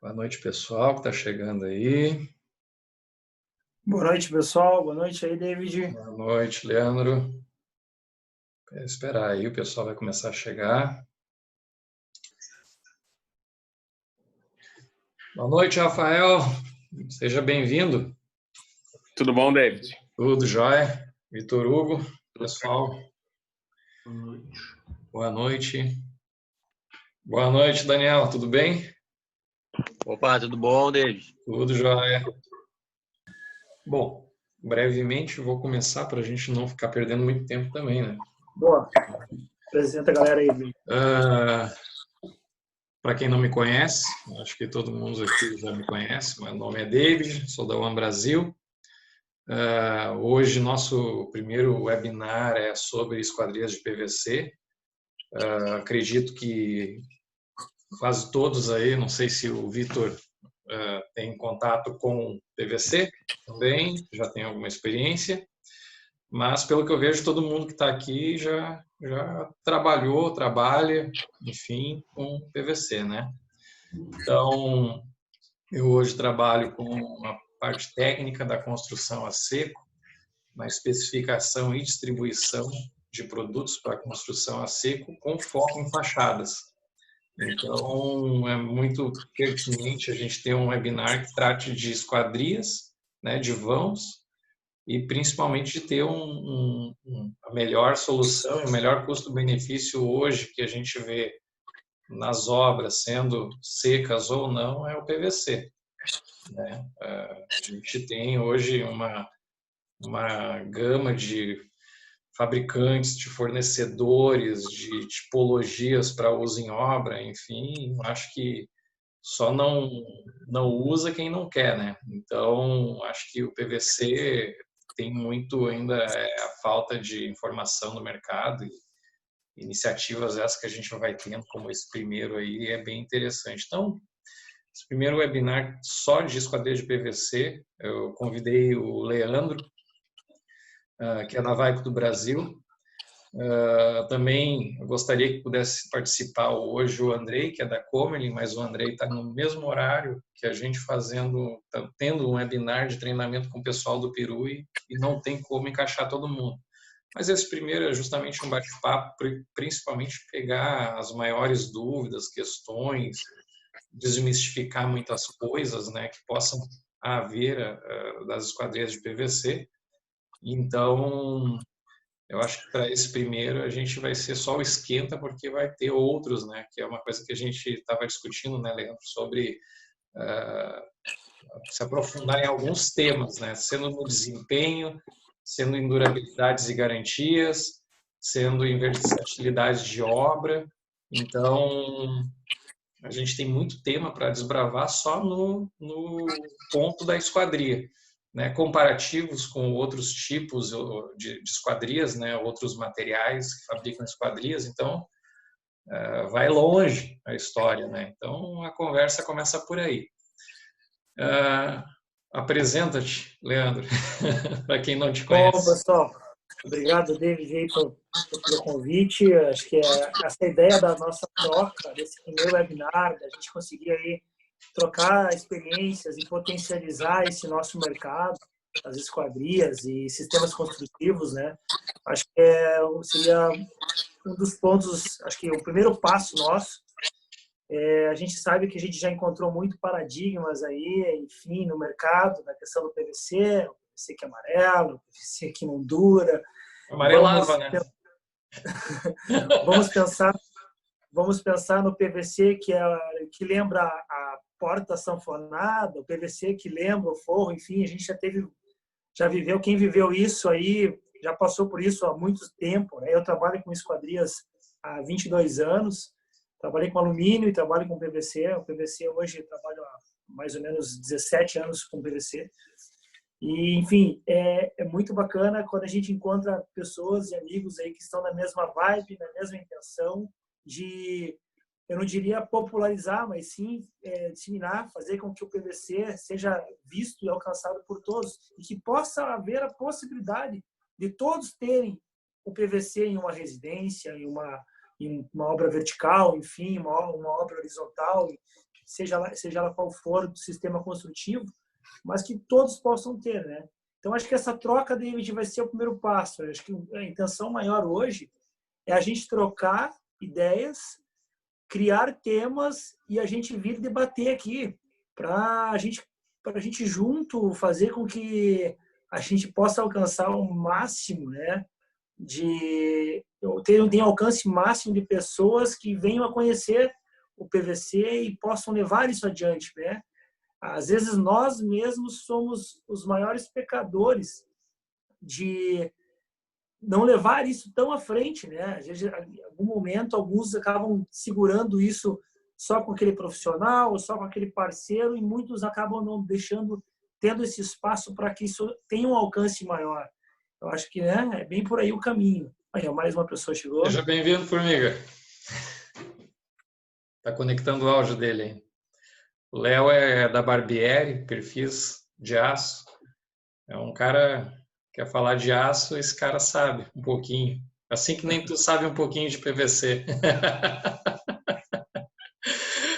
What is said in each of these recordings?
Boa noite, pessoal, que está chegando aí. Boa noite, pessoal. Boa noite aí, David. Boa noite, Leandro. Vou esperar aí, o pessoal vai começar a chegar. Boa noite, Rafael. Seja bem-vindo. Tudo bom, David? Tudo jóia. Vitor Hugo, pessoal. Boa noite. Boa noite. Boa noite, Daniel. Tudo bem? Opa, tudo bom, David? Tudo jóia. Bom, brevemente vou começar para a gente não ficar perdendo muito tempo também, né? Boa. Apresenta a galera aí, David. Para quem não me conhece, acho que todo mundo aqui já me conhece, meu nome é David, sou da One Brasil. Hoje nosso primeiro webinar é sobre esquadrias de PVC. Acredito que quase todos aí, não sei se o Vitor tem contato com PVC também, já tem alguma experiência, mas pelo que eu vejo, todo mundo que está aqui já trabalhou, trabalha, enfim, com PVC, né? Então, eu hoje trabalho com a parte técnica da construção a seco, na especificação e distribuição de produtos para construção a seco, com foco em fachadas. Então, é muito pertinente a gente ter um webinar que trate de esquadrias, né, de vãos, e principalmente de ter a melhor solução e o melhor custo-benefício hoje que a gente vê nas obras, sendo secas ou não, é o PVC. Né? A gente tem hoje uma gama de fabricantes, de fornecedores, de tipologias para uso em obra, enfim, acho que só não usa quem não quer, né? Então, acho que o PVC tem muito ainda a falta de informação no mercado e iniciativas essas que a gente vai tendo, como esse primeiro aí, é bem interessante. Então, esse primeiro webinar só de esquadria de PVC, eu convidei o Leandro, que é da Vaico do Brasil. Também eu gostaria que pudesse participar hoje o Andrei, que é da Comerlin, mas o Andrei está no mesmo horário que a gente tendo um webinar de treinamento com o pessoal do Peru e não tem como encaixar todo mundo. Mas esse primeiro é justamente um bate-papo, principalmente pegar as maiores dúvidas, questões, desmistificar muitas coisas, né, que possam haver das esquadrias de PVC. Então, eu acho que para esse primeiro a gente vai ser só o esquenta, porque vai ter outros, né, que é uma coisa que a gente estava discutindo, né, Leandro, sobre se aprofundar em alguns temas, né, sendo no desempenho, sendo em durabilidades e garantias, sendo em versatilidade de obra. Então, a gente tem muito tema para desbravar só no ponto da esquadria, né? Comparativos com outros tipos de esquadrias, né? Outros materiais que fabricam esquadrias. Então, vai longe a história, né? Então, a conversa começa por aí. Apresenta-te, Leandro, para quem não te conhece. Bom, pessoal, obrigado, David, aí, pelo convite. Acho que essa é a ideia da nossa troca, desse primeiro webinar, da gente conseguir aí trocar experiências e potencializar esse nosso mercado, as esquadrias e sistemas construtivos, né? Acho que seria um dos pontos, acho que o primeiro passo nosso. A gente sabe que a gente já encontrou muito paradigmas aí, enfim, no mercado, na questão do PVC, o PVC que é amarelo, o PVC que não dura. Amarelava, né? Vamos pensar no PVC que lembra a porta sanfonada, o PVC que lembra o forro, enfim, a gente já viveu, quem viveu isso aí, já passou por isso há muito tempo, né? Eu trabalho com esquadrias há 22 anos, trabalhei com alumínio e trabalho com PVC. O PVC hoje eu trabalho há mais ou menos 17 anos com PVC. E, enfim, é muito bacana quando a gente encontra pessoas e amigos aí que estão na mesma vibe, na mesma intenção de, eu não diria popularizar, mas sim disseminar, fazer com que o PVC seja visto e alcançado por todos e que possa haver a possibilidade de todos terem o PVC em uma residência, em uma obra vertical, enfim, uma obra horizontal, seja lá qual for o sistema construtivo, mas que todos possam ter, né? Então, acho que essa troca, David, vai ser o primeiro passo. Eu acho que a intenção maior hoje é a gente trocar ideias, criar temas e a gente vir debater aqui para a gente junto fazer com que a gente possa alcançar o máximo, né? Ter um alcance máximo de pessoas que venham a conhecer o PVC e possam levar isso adiante, né? Às vezes nós mesmos somos os maiores pecadores de não levar isso tão à frente, né? Às vezes, em algum momento, alguns acabam segurando isso só com aquele profissional, ou só com aquele parceiro, e muitos acabam não tendo esse espaço para que isso tenha um alcance maior. Eu acho que, né, é bem por aí o caminho. Aí, mais uma pessoa chegou. Seja bem-vindo, Formiga. Está conectando o áudio dele aí. O Léo é da Barbieri, perfis de aço. É um cara que quer falar de aço, esse cara sabe um pouquinho. Assim que nem tu sabe um pouquinho de PVC.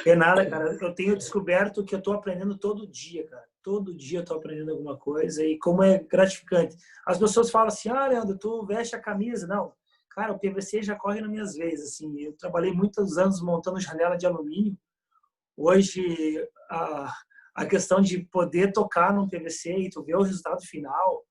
É nada, cara. Eu tenho descoberto que eu estou aprendendo todo dia, cara. Todo dia eu estou aprendendo alguma coisa e como é gratificante. As pessoas falam assim, Leandro, tu veste a camisa. Não, cara, o PVC já corre nas minhas veias. Assim, eu trabalhei muitos anos montando janela de alumínio. Hoje, a questão de poder tocar no PVC e tu ver o resultado final,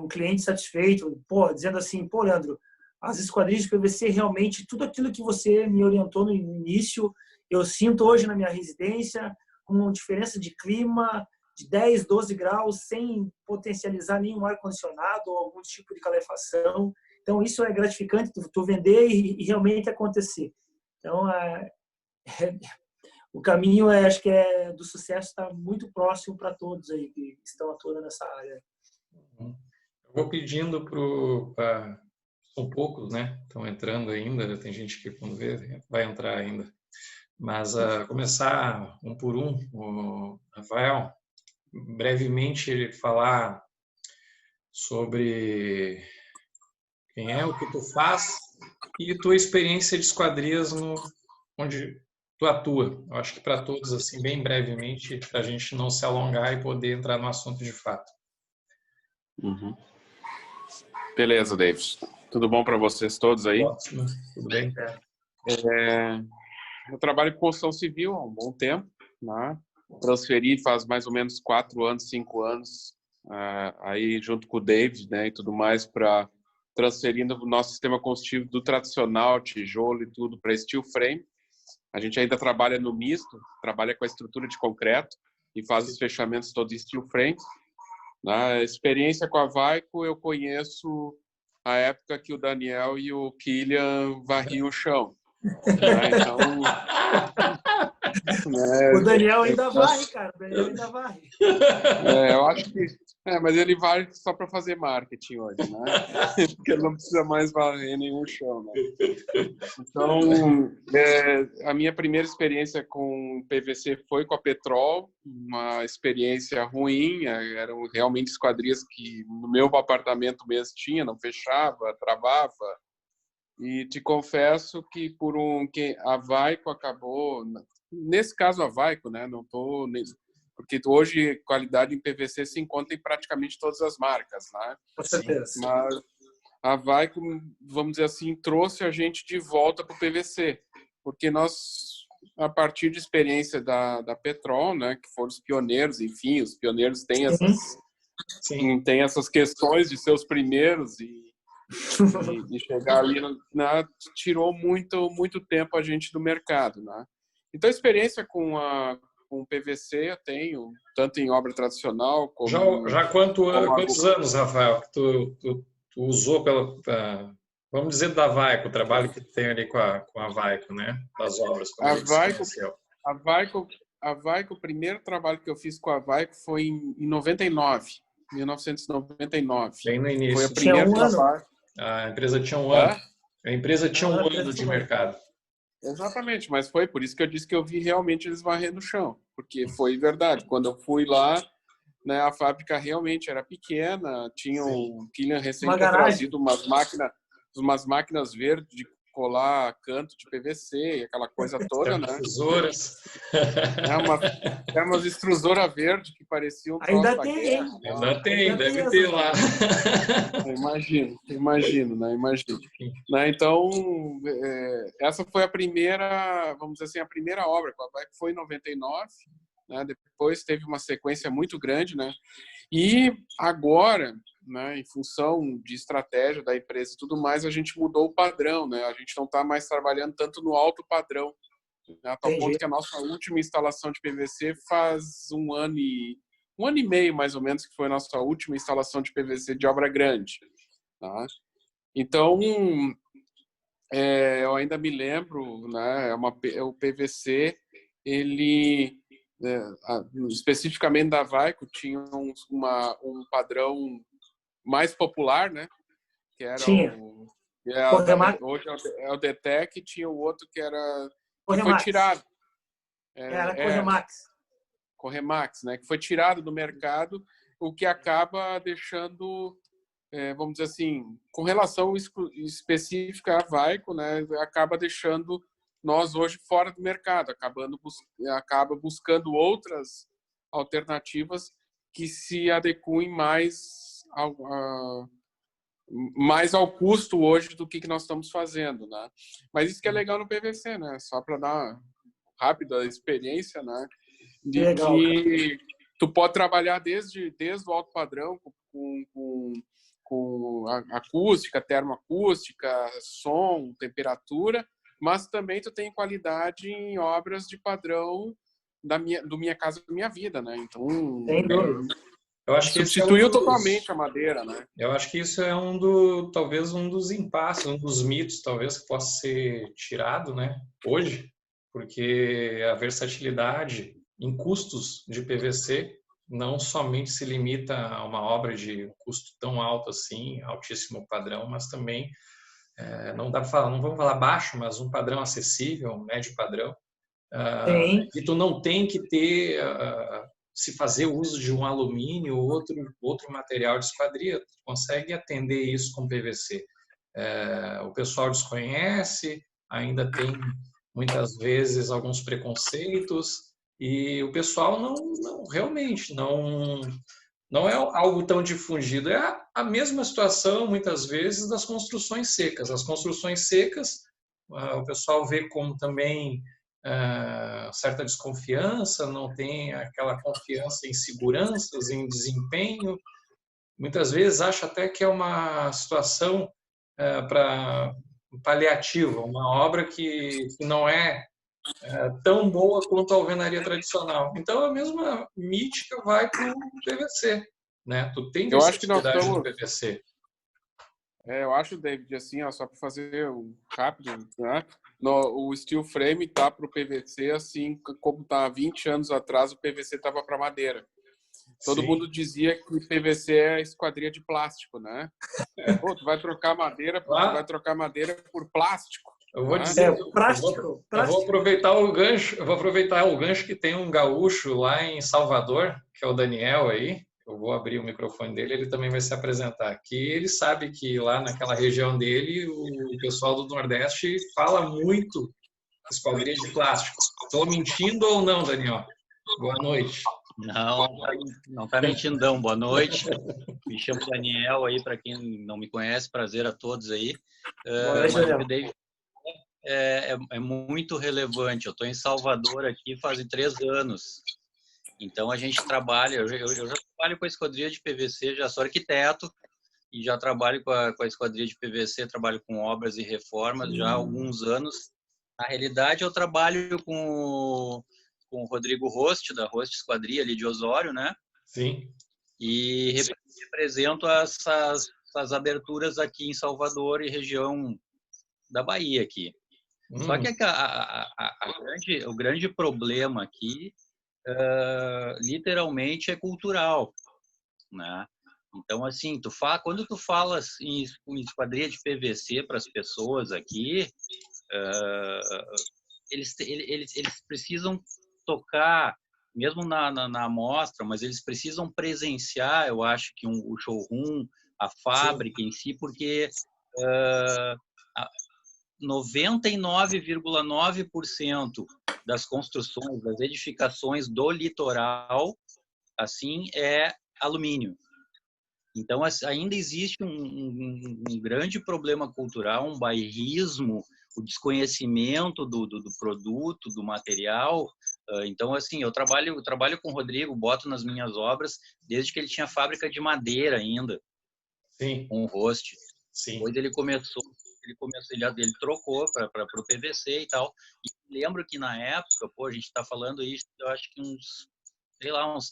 um cliente satisfeito, dizendo assim, Leandro, as esquadrias de PVC realmente, tudo aquilo que você me orientou no início, eu sinto hoje na minha residência, com uma diferença de clima de 10, 12 graus, sem potencializar nenhum ar-condicionado ou algum tipo de calefação. Então, isso é gratificante, tu vender e realmente acontecer. Então, o caminho, acho que do sucesso está muito próximo para todos aí que estão atuando nessa área. Eu vou pedindo para... São poucos, né? Estão entrando ainda, tem gente que, quando vê, vai entrar ainda. Mas começar um por um, o Rafael, brevemente falar sobre quem é, o que tu faz e tua experiência de esquadrias onde tu atua. Eu acho que para todos, assim, bem brevemente, para a gente não se alongar e poder entrar no assunto de fato. Uhum. Beleza, David. Tudo bom para vocês todos aí? Ótimo, tudo bem? Eu trabalho com construção civil há um bom tempo, né? Transferi faz mais ou menos 4 anos, 5 anos, aí junto com o David, né, e tudo mais, para transferindo o nosso sistema construtivo do tradicional, tijolo e tudo, para steel frame. A gente ainda trabalha no misto, trabalha com a estrutura de concreto e faz os fechamentos todos em steel frame. Na experiência com a Vaico, eu conheço a época que o Daniel e o Killian varriam o chão. Então, o Daniel ainda varre, cara. O Daniel ainda varre. Eu acho que... mas ele varre só para fazer marketing hoje, né? Porque ele não precisa mais varrer nenhum chão, né? Então, a minha primeira experiência com PVC foi com a Petrol, uma experiência ruim, eram realmente esquadrias que no meu apartamento mesmo tinha, não fechava, travava. E te confesso que que a Vaico acabou, nesse caso a Vaico, né? Não tô porque hoje qualidade em PVC se encontra em praticamente todas as marcas, né? Com certeza. Mas a Vaico, vamos dizer assim, trouxe a gente de volta para o PVC, porque nós, a partir de experiência da Petrol, né, que foram os pioneiros, enfim, os pioneiros têm essas questões de ser os primeiros e chegar ali, tirou muito tempo a gente do mercado, né? Então, a experiência com o PVC eu tenho, tanto em obra tradicional como... Já quantos anos, Rafael, que tu usou vamos dizer, da Vaico, o trabalho que tu tem ali com a Vaico, né? Das obras. A Vaico, o primeiro trabalho que eu fiz com a Vaico foi em 1999. Bem no início. Foi o primeiro trabalho. A empresa tinha um ano. A empresa tinha um ano de mercado. Exatamente, mas foi por isso que eu disse que eu vi realmente eles varrendo o chão, porque foi verdade. Quando eu fui lá, né, a fábrica realmente era pequena, tinha o Killian recém trazido umas máquinas verdes colar canto de PVC, aquela coisa toda, né? Tesouras. Umas extrusoras verdes que pareciam um troço Ainda da tem, guerra. hein? Ainda tem, Ainda tem deve ter essa. lá. Imagino, né? Né? Então, essa foi a primeira, vamos dizer assim, a primeira obra, que foi em 99, né? Depois teve uma sequência muito grande, né? E agora, né, em função de estratégia da empresa e tudo mais, a gente mudou o padrão, né? A gente não está mais trabalhando tanto no alto padrão, né? A tal ponto que a nossa última instalação de PVC faz um ano e meio, mais ou menos, que foi a nossa última instalação de PVC de obra grande, tá? Então, eu ainda me lembro, né? O PVC, ele, especificamente da Vaico, tinha um padrão mais popular, né? Que era Tinha. hoje é o Detec, tinha o outro que foi Corremax. tirado. Era Corremax. Corremax, né? Que foi tirado do mercado, o que acaba deixando, vamos dizer assim, com relação específica à Vaico, né? Acaba deixando nós hoje fora do mercado, acaba buscando outras alternativas que se adequem mais ao custo hoje do que nós estamos fazendo, né? Mas isso que é legal no PVC, né? Só para dar uma rápida experiência, né? De que tu pode trabalhar desde o alto padrão com acústica, termoacústica, som, temperatura, mas também tu tem qualidade em obras de padrão do Minha Casa Minha Vida, né? Então, sem dúvida. Eu acho que substituiu totalmente a madeira, né? Eu acho que isso é talvez um dos impasses, um dos mitos, talvez, que possa ser tirado, né, hoje, porque a versatilidade em custos de PVC não somente se limita a uma obra de custo tão alto assim, altíssimo padrão, mas também não dá para falar, não vamos falar baixo, mas um padrão acessível, um médio padrão. E tu não tem que ter se fazer uso de um alumínio ou outro material de esquadria, tu consegue atender isso com PVC. O pessoal desconhece, ainda tem muitas vezes alguns preconceitos e o pessoal realmente não é algo tão difundido. É a mesma situação muitas vezes das construções secas. As construções secas, o pessoal vê como também certa desconfiança, não tem aquela confiança em seguranças, em desempenho. Muitas vezes acha até que é uma situação para paliativa, uma obra que não é tão boa quanto a alvenaria tradicional. Então a mesma mítica vai para o PVC, né? Tu tem versatilidade no PVC. Eu acho, David, assim, ó, só para fazer um rápido, né? O steel frame tá para o PVC, assim como tá há 20 anos atrás o PVC estava para madeira. Todo mundo dizia que o PVC é esquadria de plástico, né? Pô, tu vai trocar madeira por plástico. Eu vou dizer, plástico. Eu vou aproveitar o gancho que tem um gaúcho lá em Salvador, que é o Daniel aí. Eu vou abrir o microfone dele, ele também vai se apresentar aqui. Ele sabe que lá naquela região dele, o pessoal do Nordeste fala muito esquadria de plástico. Estou mentindo ou não, Daniel? Boa noite. Não tá mentindo, não. Boa noite. Me chamo Daniel aí, para quem não me conhece, prazer a todos aí. Mas o que o David é muito relevante. Eu estou em Salvador aqui faz 3 anos. Então a gente trabalha, eu já trabalho com a esquadria de PVC, já sou arquiteto e já trabalho com a esquadria de PVC, trabalho com obras e reformas já há alguns anos. Na realidade, eu trabalho com o Rodrigo Rost, da Rost Esquadria ali de Osório, né? Sim. E represento essas aberturas aqui em Salvador e região da Bahia aqui. Só que o grande problema aqui literalmente é cultural, né? Então, assim, quando tu falas em esquadria de PVC para as pessoas aqui, eles precisam tocar, mesmo na amostra, mas eles precisam presenciar, eu acho que o showroom, a fábrica em si, porque 99,9% das construções, das edificações do litoral, assim, é alumínio. Então, ainda existe um grande problema cultural, um bairrismo, o desconhecimento do produto, do material. Então, assim, eu trabalho com o Rodrigo, boto nas minhas obras, desde que ele tinha fábrica de madeira ainda, Sim. com o rosto. Sim. Depois ele trocou para o PVC e tal. E lembro que na época, pô, a gente está falando isso, eu acho que uns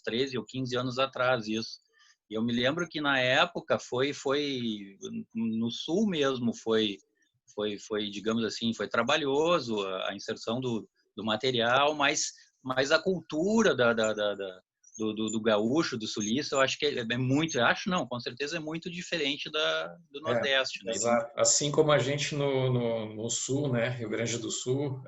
13 ou 15 anos atrás, isso. E eu me lembro que na época foi no sul mesmo, foi, digamos assim, foi trabalhoso a inserção do material, mas a cultura do gaúcho, do sulista, eu acho que é muito, com certeza é muito diferente do Nordeste. Né? Exato. Assim como a gente no sul, né, Rio Grande do Sul,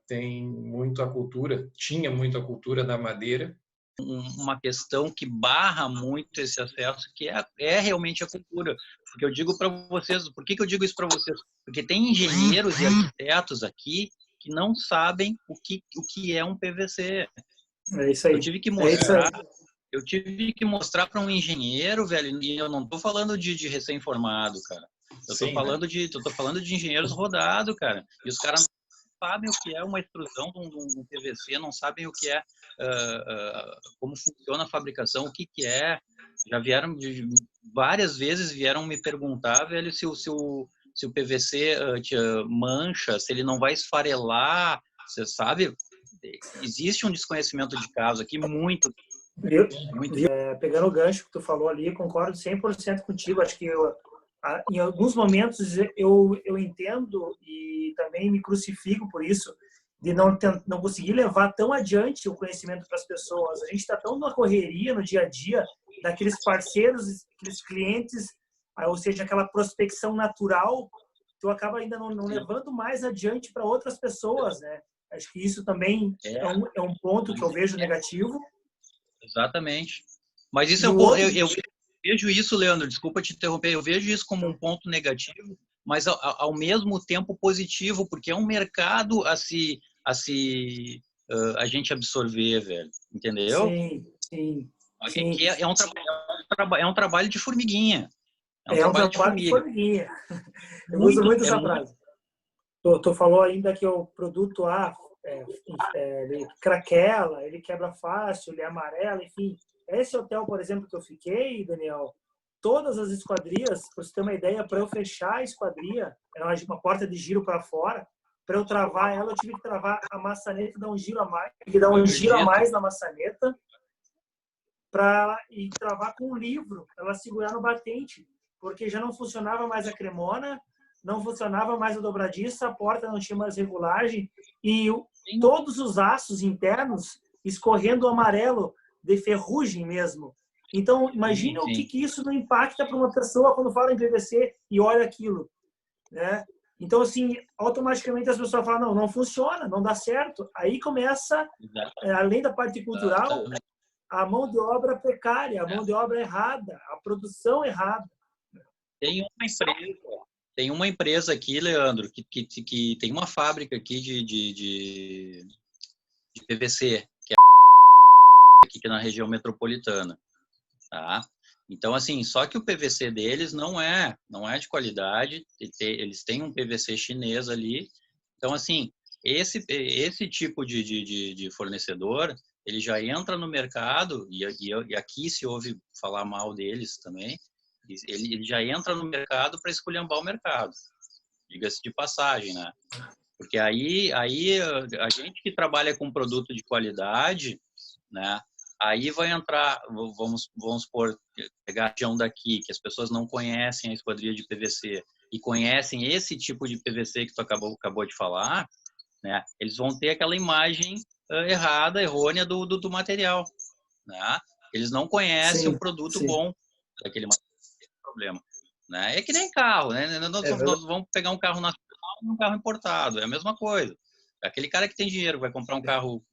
tem muito a cultura, tinha muito a cultura da madeira. Uma questão que barra muito esse acesso, que é realmente a cultura. Porque eu digo para vocês, por que eu digo isso para vocês? Porque tem engenheiros e arquitetos aqui que não sabem o que é um PVC. É isso aí. Eu tive que mostrar para um engenheiro, velho, e eu não estou falando de recém-formado, cara. Eu estou falando de engenheiros rodados, cara. E os caras não sabem o que é uma extrusão de um PVC, não sabem o que é, como funciona a fabricação, o que é. Já várias vezes vieram me perguntar, velho, se o PVC mancha, se ele não vai esfarelar, você sabe? Existe um desconhecimento de causa aqui muito. Pegando o gancho que tu falou ali, concordo 100% contigo. Acho que em alguns momentos eu entendo e também me crucifico por isso, de não conseguir levar tão adiante o conhecimento para as pessoas. A gente está tão na correria no dia a dia, daqueles parceiros, aqueles clientes, ou seja, aquela prospecção natural, tu acaba ainda não levando mais adiante para outras pessoas, né? Acho que isso também é um ponto que eu vejo negativo. Exatamente. Mas isso eu vejo isso, Leandro, desculpa te interromper, eu vejo isso como um ponto negativo, mas ao mesmo tempo positivo, porque é um mercado a gente absorver, velho, entendeu? Sim. Que é um trabalho de formiguinha. É um trabalho de formiguinha. Eu uso muito essa frase. Tu falou ainda que o produto ele craquela, ele quebra fácil, ele é amarelo, enfim. Esse hotel, por exemplo, que eu fiquei, Daniel, todas as esquadrias, para você ter uma ideia, para eu fechar a esquadria, era uma porta de giro para fora, para eu travar ela, eu tive que travar a maçaneta, dar um giro a mais na maçaneta, e travar com um livro, ela segurar no batente, porque já não funcionava mais a cremona, não funcionava mais a dobradiça, a porta não tinha mais regulagem, e todos os aços internos escorrendo amarelo, de ferrugem mesmo. Então, imagina o que isso não impacta para uma pessoa quando fala em PVC e olha aquilo, né? Então, assim, automaticamente as pessoas falam, não funciona, não dá certo. Aí começa, além da parte cultural, a mão de obra precária, a mão de obra errada, a produção errada. Tem uma empresa aqui, Leandro, que tem uma fábrica aqui de PVC, que é aqui na região metropolitana, tá? Então, assim, só que o PVC deles não é de qualidade, eles têm um PVC chinês ali. Então, assim, esse tipo de fornecedor, ele já entra no mercado, e aqui se ouve falar mal deles também, ele já entra no mercado para esculhambar o mercado, diga-se de passagem, né? Porque aí a gente que trabalha com produto de qualidade, né? Aí vai entrar, vamos supor, pegar a região daqui, que as pessoas não conhecem a esquadria de PVC e conhecem esse tipo de PVC que tu acabou de falar, né? Eles vão ter aquela imagem errada, errônea do material, né? Eles não conhecem o produto bom daquele material. Problema, né? É que nem carro, né? Nós vamos pegar um carro nacional e um carro importado, é a mesma coisa. Aquele cara que tem dinheiro vai comprar um carro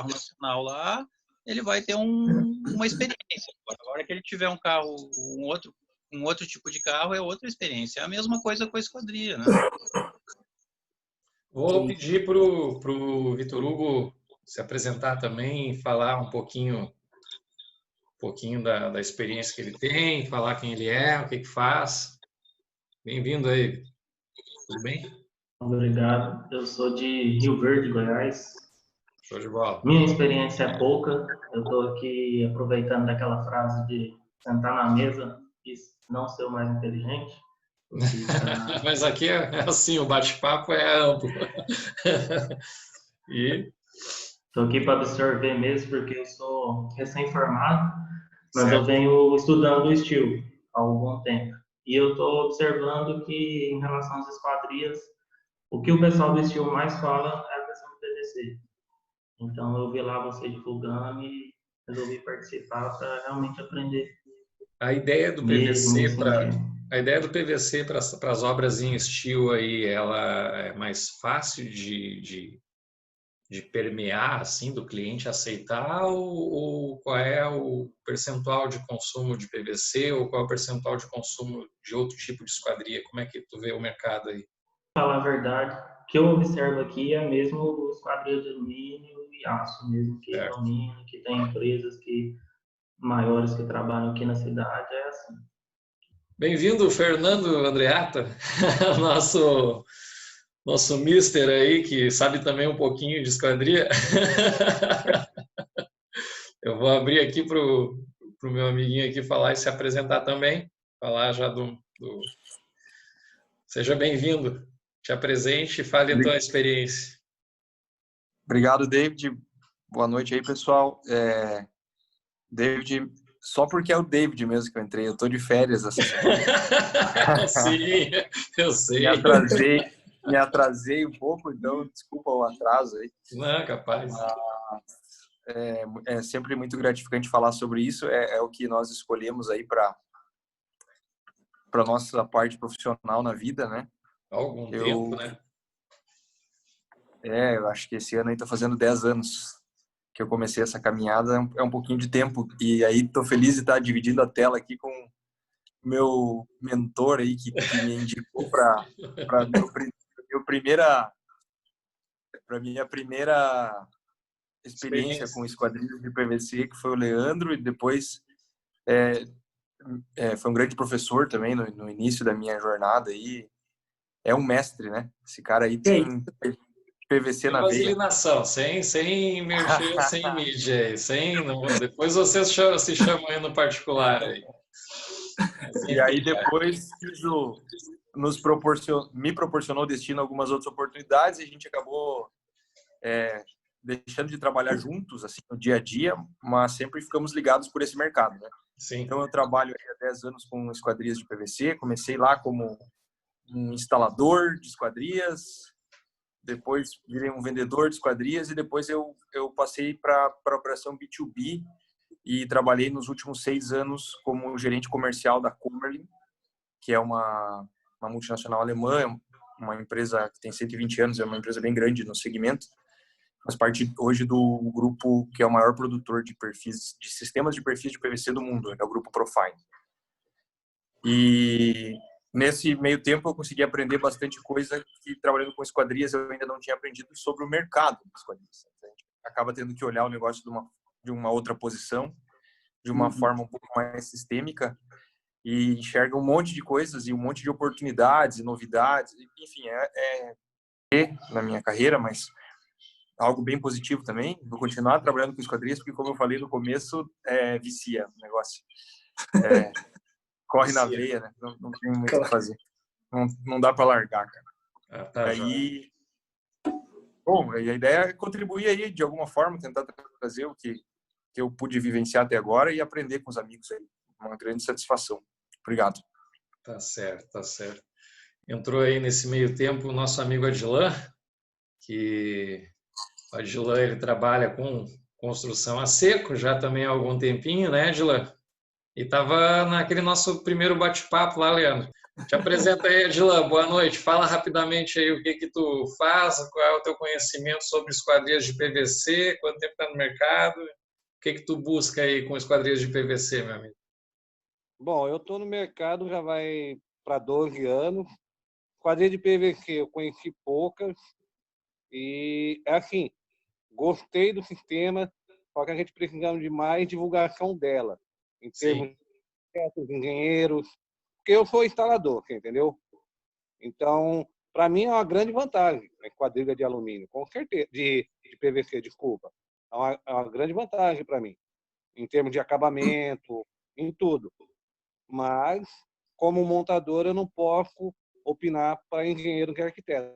nacional lá, ele vai ter uma experiência. Agora que ele tiver um carro, um outro tipo de carro, é outra experiência. É a mesma coisa com a esquadria, né? Vou pedir para o Vitor Hugo se apresentar também e falar um pouquinho da experiência que ele tem, falar quem ele é, o que faz. Bem-vindo aí, tudo bem? Obrigado. Eu sou de Rio Verde, Goiás. Show de bola. Minha experiência é pouca. Eu estou aqui aproveitando daquela frase de sentar na mesa e não ser o mais inteligente. Mas aqui é assim, o bate-papo é amplo. Estou aqui para absorver mesmo, porque eu sou recém-formado, mas Certo. eu venho estudando o estilo há algum tempo. E eu estou observando que, em relação às esquadrias, o que o pessoal do estilo mais fala é a questão do PVC. Então, eu vi lá você divulgando e resolvi participar para realmente aprender. A ideia do Mesmo, PVC para as obras em estilo aí, ela é mais fácil de permear, assim, do cliente aceitar, ou qual é o percentual de consumo de PVC, ou qual é o percentual de consumo de outro tipo de esquadria? Como é que tu vê o mercado aí? Falar a verdade, o que eu observo aqui é mesmo os quadrilhos de alumínio e aço, mesmo que Certo. domine, que tem empresas maiores que trabalham aqui na cidade, é assim. Bem-vindo, Fernando Andreata, nosso mister aí, que sabe também um pouquinho de esquadria. Eu vou abrir aqui para o meu amiguinho aqui falar e se apresentar também, falar já Seja bem-vindo, te apresente e fale a tua experiência. Obrigado, David. Boa noite aí, pessoal. David, só porque é o David mesmo que eu entrei, eu tô de férias essa semana. Sim, eu sei. Me atrasei um pouco, então desculpa o atraso aí. Não, capaz. É sempre muito gratificante falar sobre isso, é o que nós escolhemos aí para nossa parte profissional na vida, né? Há algum tempo, né? Eu acho que esse ano aí tô fazendo 10 anos que eu comecei essa caminhada, é um pouquinho de tempo, e aí tô feliz de estar dividindo a tela aqui com o meu mentor aí, que me indicou para minha primeira experiência com esquadrilhas de PVC, que foi o Leandro, e depois foi um grande professor também no início da minha jornada aí. É um mestre, né? Esse cara aí tem PVC na veia. Vaselinação, sem mexer, sem mídia, depois vocês se chamam aí no particular aí. E aí depois me proporcionou o destino algumas outras oportunidades e a gente acabou deixando de trabalhar juntos assim no dia a dia, mas sempre ficamos ligados por esse mercado, né? Sim. Então eu trabalho há 10 anos com esquadrias de PVC, comecei lá como um instalador de esquadrias, depois virei um vendedor de esquadrias e depois eu passei para a operação B2B e trabalhei nos últimos 6 anos como gerente comercial da Comerlin, que é uma multinacional alemã, uma empresa que tem 120 anos, é uma empresa bem grande no segmento, faz parte hoje do grupo que é o maior produtor de sistemas de perfis de PVC do mundo, é o grupo Profine. E nesse meio tempo eu consegui aprender bastante coisa que trabalhando com esquadrias eu ainda não tinha aprendido sobre o mercado de esquadrias. A gente acaba tendo que olhar o negócio de uma outra posição, de uma forma um pouco mais sistêmica, e enxerga um monte de coisas e um monte de oportunidades e novidades. Enfim, na minha carreira, mas algo bem positivo também. Vou continuar trabalhando com esquadrias, porque, como eu falei no começo, vicia o negócio. Corre na veia, né? Não tem muito o que fazer. Não dá para largar, cara. Tá, aí, bom, a ideia é contribuir aí de alguma forma, tentar trazer o que eu pude vivenciar até agora e aprender com os amigos aí. Uma grande satisfação. Obrigado. Tá certo, tá certo. Entrou aí nesse meio tempo o nosso amigo Adilan, que o Adilan ele trabalha com construção a seco já também há algum tempinho, né, Adilan? E estava naquele nosso primeiro bate-papo lá, Leandro. Te apresenta aí, Adilan, boa noite. Fala rapidamente aí o que tu faz, qual é o teu conhecimento sobre esquadrias de PVC, quanto tempo está no mercado, o que tu busca aí com esquadrias de PVC, meu amigo? Bom, eu estou no mercado já vai para 12 anos. Esquadria de PVC eu conheci poucas. E é assim, gostei do sistema, só que a gente precisa de mais divulgação dela, em termos Sim. de engenheiros, porque eu sou instalador, você entendeu? Então, para mim é uma grande vantagem a esquadrilha de alumínio, com certeza, de PVC, desculpa. É uma grande vantagem para mim, em termos de acabamento, em tudo. Mas, como montador, eu não posso opinar para engenheiro e arquiteto.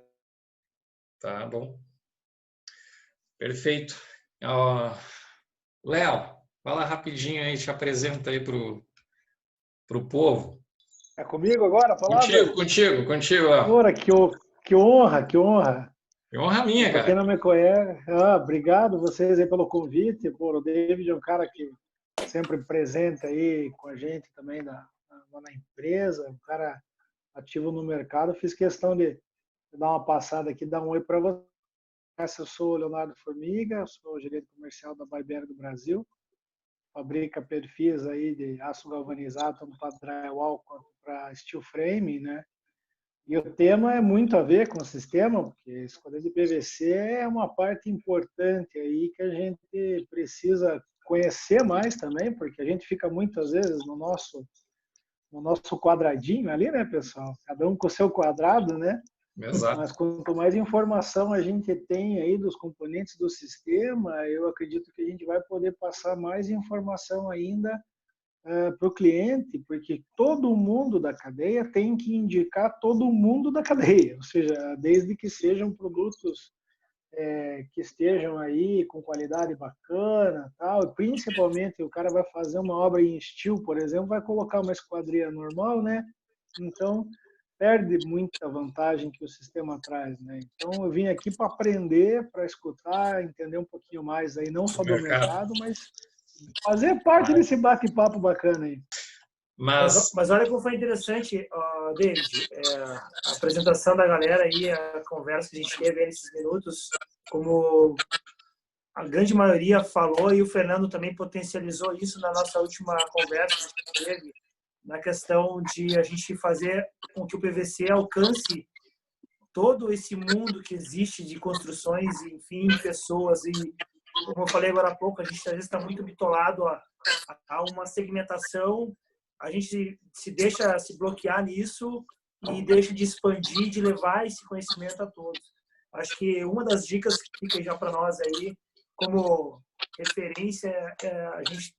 Tá bom. Perfeito. Ó, Léo, fala rapidinho aí, te apresenta aí pro povo. É comigo agora a palavra? Contigo, Léo. Ora, que honra, que honra. Que honra minha, Para quem cara. não me conhece, obrigado vocês aí pelo convite. Pô, o David é um cara que sempre presente aí com a gente também lá na empresa, um cara ativo no mercado. Fiz questão de dar uma passada aqui, dar um oi para você. Eu sou o Leonardo Formiga, sou gerente comercial da Byberg do Brasil. Fabrica perfis aí de aço galvanizado, tanto para drywall quanto para steel frame, né? E o tema é muito a ver com o sistema, porque a esquadrilha de PVC é uma parte importante aí que a gente precisa conhecer mais também, porque a gente fica muitas vezes no nosso quadradinho ali, né, pessoal? Cada um com o seu quadrado, né? Exato. Mas quanto mais informação a gente tem aí dos componentes do sistema, eu acredito que a gente vai poder passar mais informação ainda para o cliente, porque todo mundo da cadeia tem que indicar todo mundo da cadeia, ou seja, desde que sejam produtos que estejam aí com qualidade bacana, tal, e principalmente o cara vai fazer uma obra em steel, por exemplo, vai colocar uma esquadrilha normal, né? Então perde muita vantagem que o sistema traz, né? Então eu vim aqui para aprender, para escutar, entender um pouquinho mais aí, não só do mercado, mas fazer parte desse bate-papo bacana aí. Mas olha como foi interessante, David, a apresentação da galera aí, a conversa que a gente teve aí nesses minutos, como a grande maioria falou, e o Fernando também potencializou isso na nossa última conversa que a gente teve, na questão de a gente fazer com que o PVC alcance todo esse mundo que existe de construções, enfim, pessoas. E, como eu falei agora há pouco, a gente às vezes está muito bitolado a uma segmentação, a gente se deixa se bloquear nisso e deixa de expandir, de levar esse conhecimento a todos. Acho que uma das dicas que fica já para nós aí, como referência, é a gente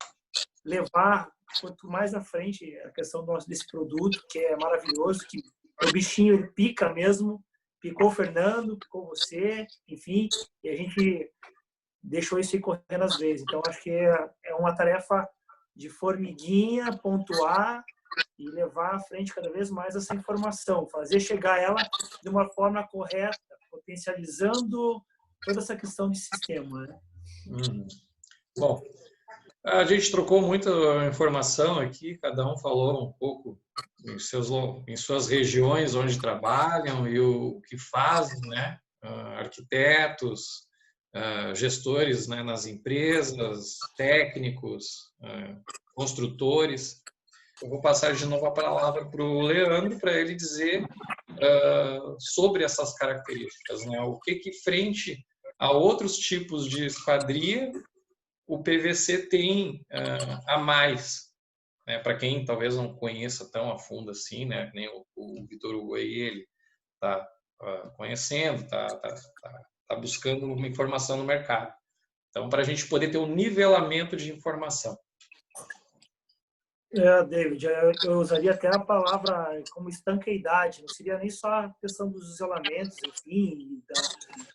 levar quanto mais à frente a questão desse produto, que é maravilhoso, que o bichinho ele pica mesmo, picou o Fernando, picou você, enfim, e a gente deixou isso ir correndo às vezes. Então, acho que é uma tarefa de formiguinha, pontuar e levar à frente cada vez mais essa informação, fazer chegar ela de uma forma correta, potencializando toda essa questão de sistema, né? Bom, a gente trocou muita informação aqui, cada um falou um pouco em suas regiões onde trabalham e o que fazem, né? Arquitetos, gestores, né, nas empresas, técnicos, construtores. Eu vou passar de novo a palavra para o Leandro, para ele dizer sobre essas características, né? O que frente a outros tipos de esquadria o PVC tem a mais, né? Para quem talvez não conheça tão a fundo assim, né? Nem o Vitor Hugo aí, ele está conhecendo, está buscando uma informação no mercado. Então, para a gente poder ter um nivelamento de informação. David, eu usaria até a palavra como estanqueidade, não seria nem só a questão dos isolamentos, enfim,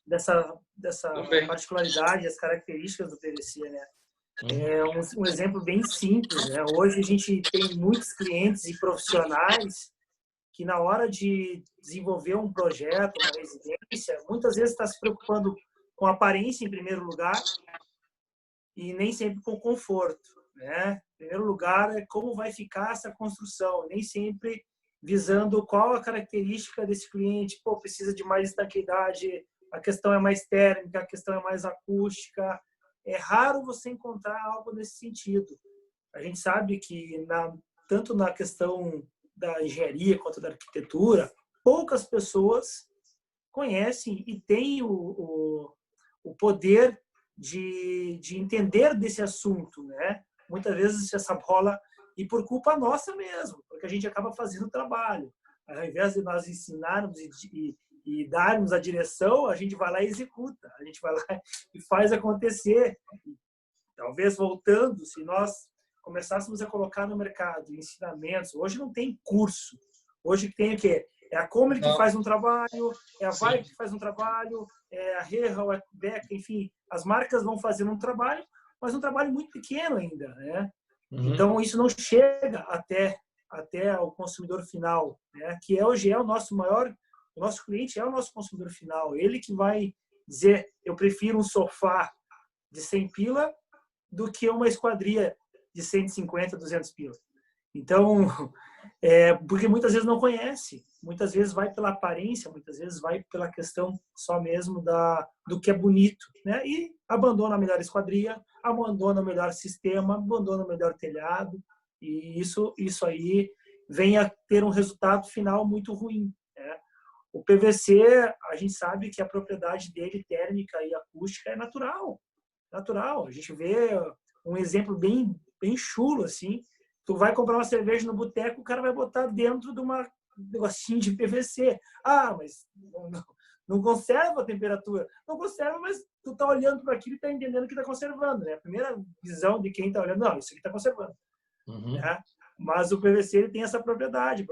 dessa particularidade, as características do PVC, né? É um exemplo bem simples, né? Hoje a gente tem muitos clientes e profissionais que na hora de desenvolver um projeto, uma residência, muitas vezes está se preocupando com a aparência em primeiro lugar e nem sempre com conforto, né? Em primeiro lugar é como vai ficar essa construção, nem sempre visando qual a característica desse cliente. Pô, precisa de mais estanqueidade, a questão é mais térmica, a questão é mais acústica. É raro você encontrar algo nesse sentido. A gente sabe que tanto na questão da engenharia quanto da arquitetura, poucas pessoas conhecem e têm o poder de entender desse assunto, né? Muitas vezes essa bola, e por culpa nossa mesmo, porque a gente acaba fazendo o trabalho. Ao invés de nós ensinarmos e darmos a direção, a gente vai lá e executa, a gente vai lá e faz acontecer. Talvez voltando, se nós começássemos a colocar no mercado ensinamentos, hoje não tem curso, hoje tem o quê? É a Comel que faz um trabalho, é a Vibe que faz um trabalho, é a Rehal, é a Beca, enfim, as marcas vão fazendo um trabalho, mas um trabalho muito pequeno ainda, né? Então isso não chega até o consumidor final, né? Que hoje é o nosso cliente é o nosso consumidor final, ele que vai dizer, eu prefiro um sofá de 100 pila do que uma esquadria de 150, 200 pila. Então, porque muitas vezes não conhece, muitas vezes vai pela aparência, muitas vezes vai pela questão só mesmo do que é bonito, né? E abandona a melhor esquadria, abandona o melhor sistema, abandona o melhor telhado, e isso aí vem a ter um resultado final muito ruim, né? O PVC, a gente sabe que a propriedade dele térmica e acústica é natural. A gente vê um exemplo bem chulo, assim. Tu vai comprar uma cerveja no boteco, o cara vai botar dentro de um negocinho de PVC. Ah, mas não conserva a temperatura. Não conserva, mas tu tá olhando para aquilo e tá entendendo que tá conservando, né? A primeira visão de quem tá olhando, não, isso aqui tá conservando. Né? Mas o PVC ele tem essa propriedade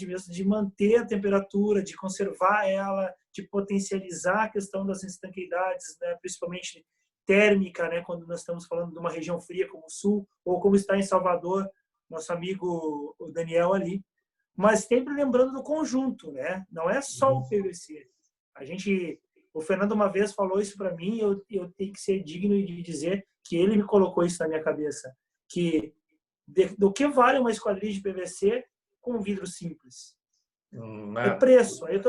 mesmo de manter a temperatura, de conservar ela, de potencializar a questão das estanqueidades, né? Principalmente térmica, né? Quando nós estamos falando de uma região fria como o Sul, ou como está em Salvador, nosso amigo o Daniel ali. Mas sempre lembrando do conjunto, né? Não é só o PVC. O Fernando uma vez falou isso para mim, eu tenho que ser digno de dizer que ele me colocou isso na minha cabeça, que do que vale uma esquadria de PVC com vidro simples? É preço. Aí eu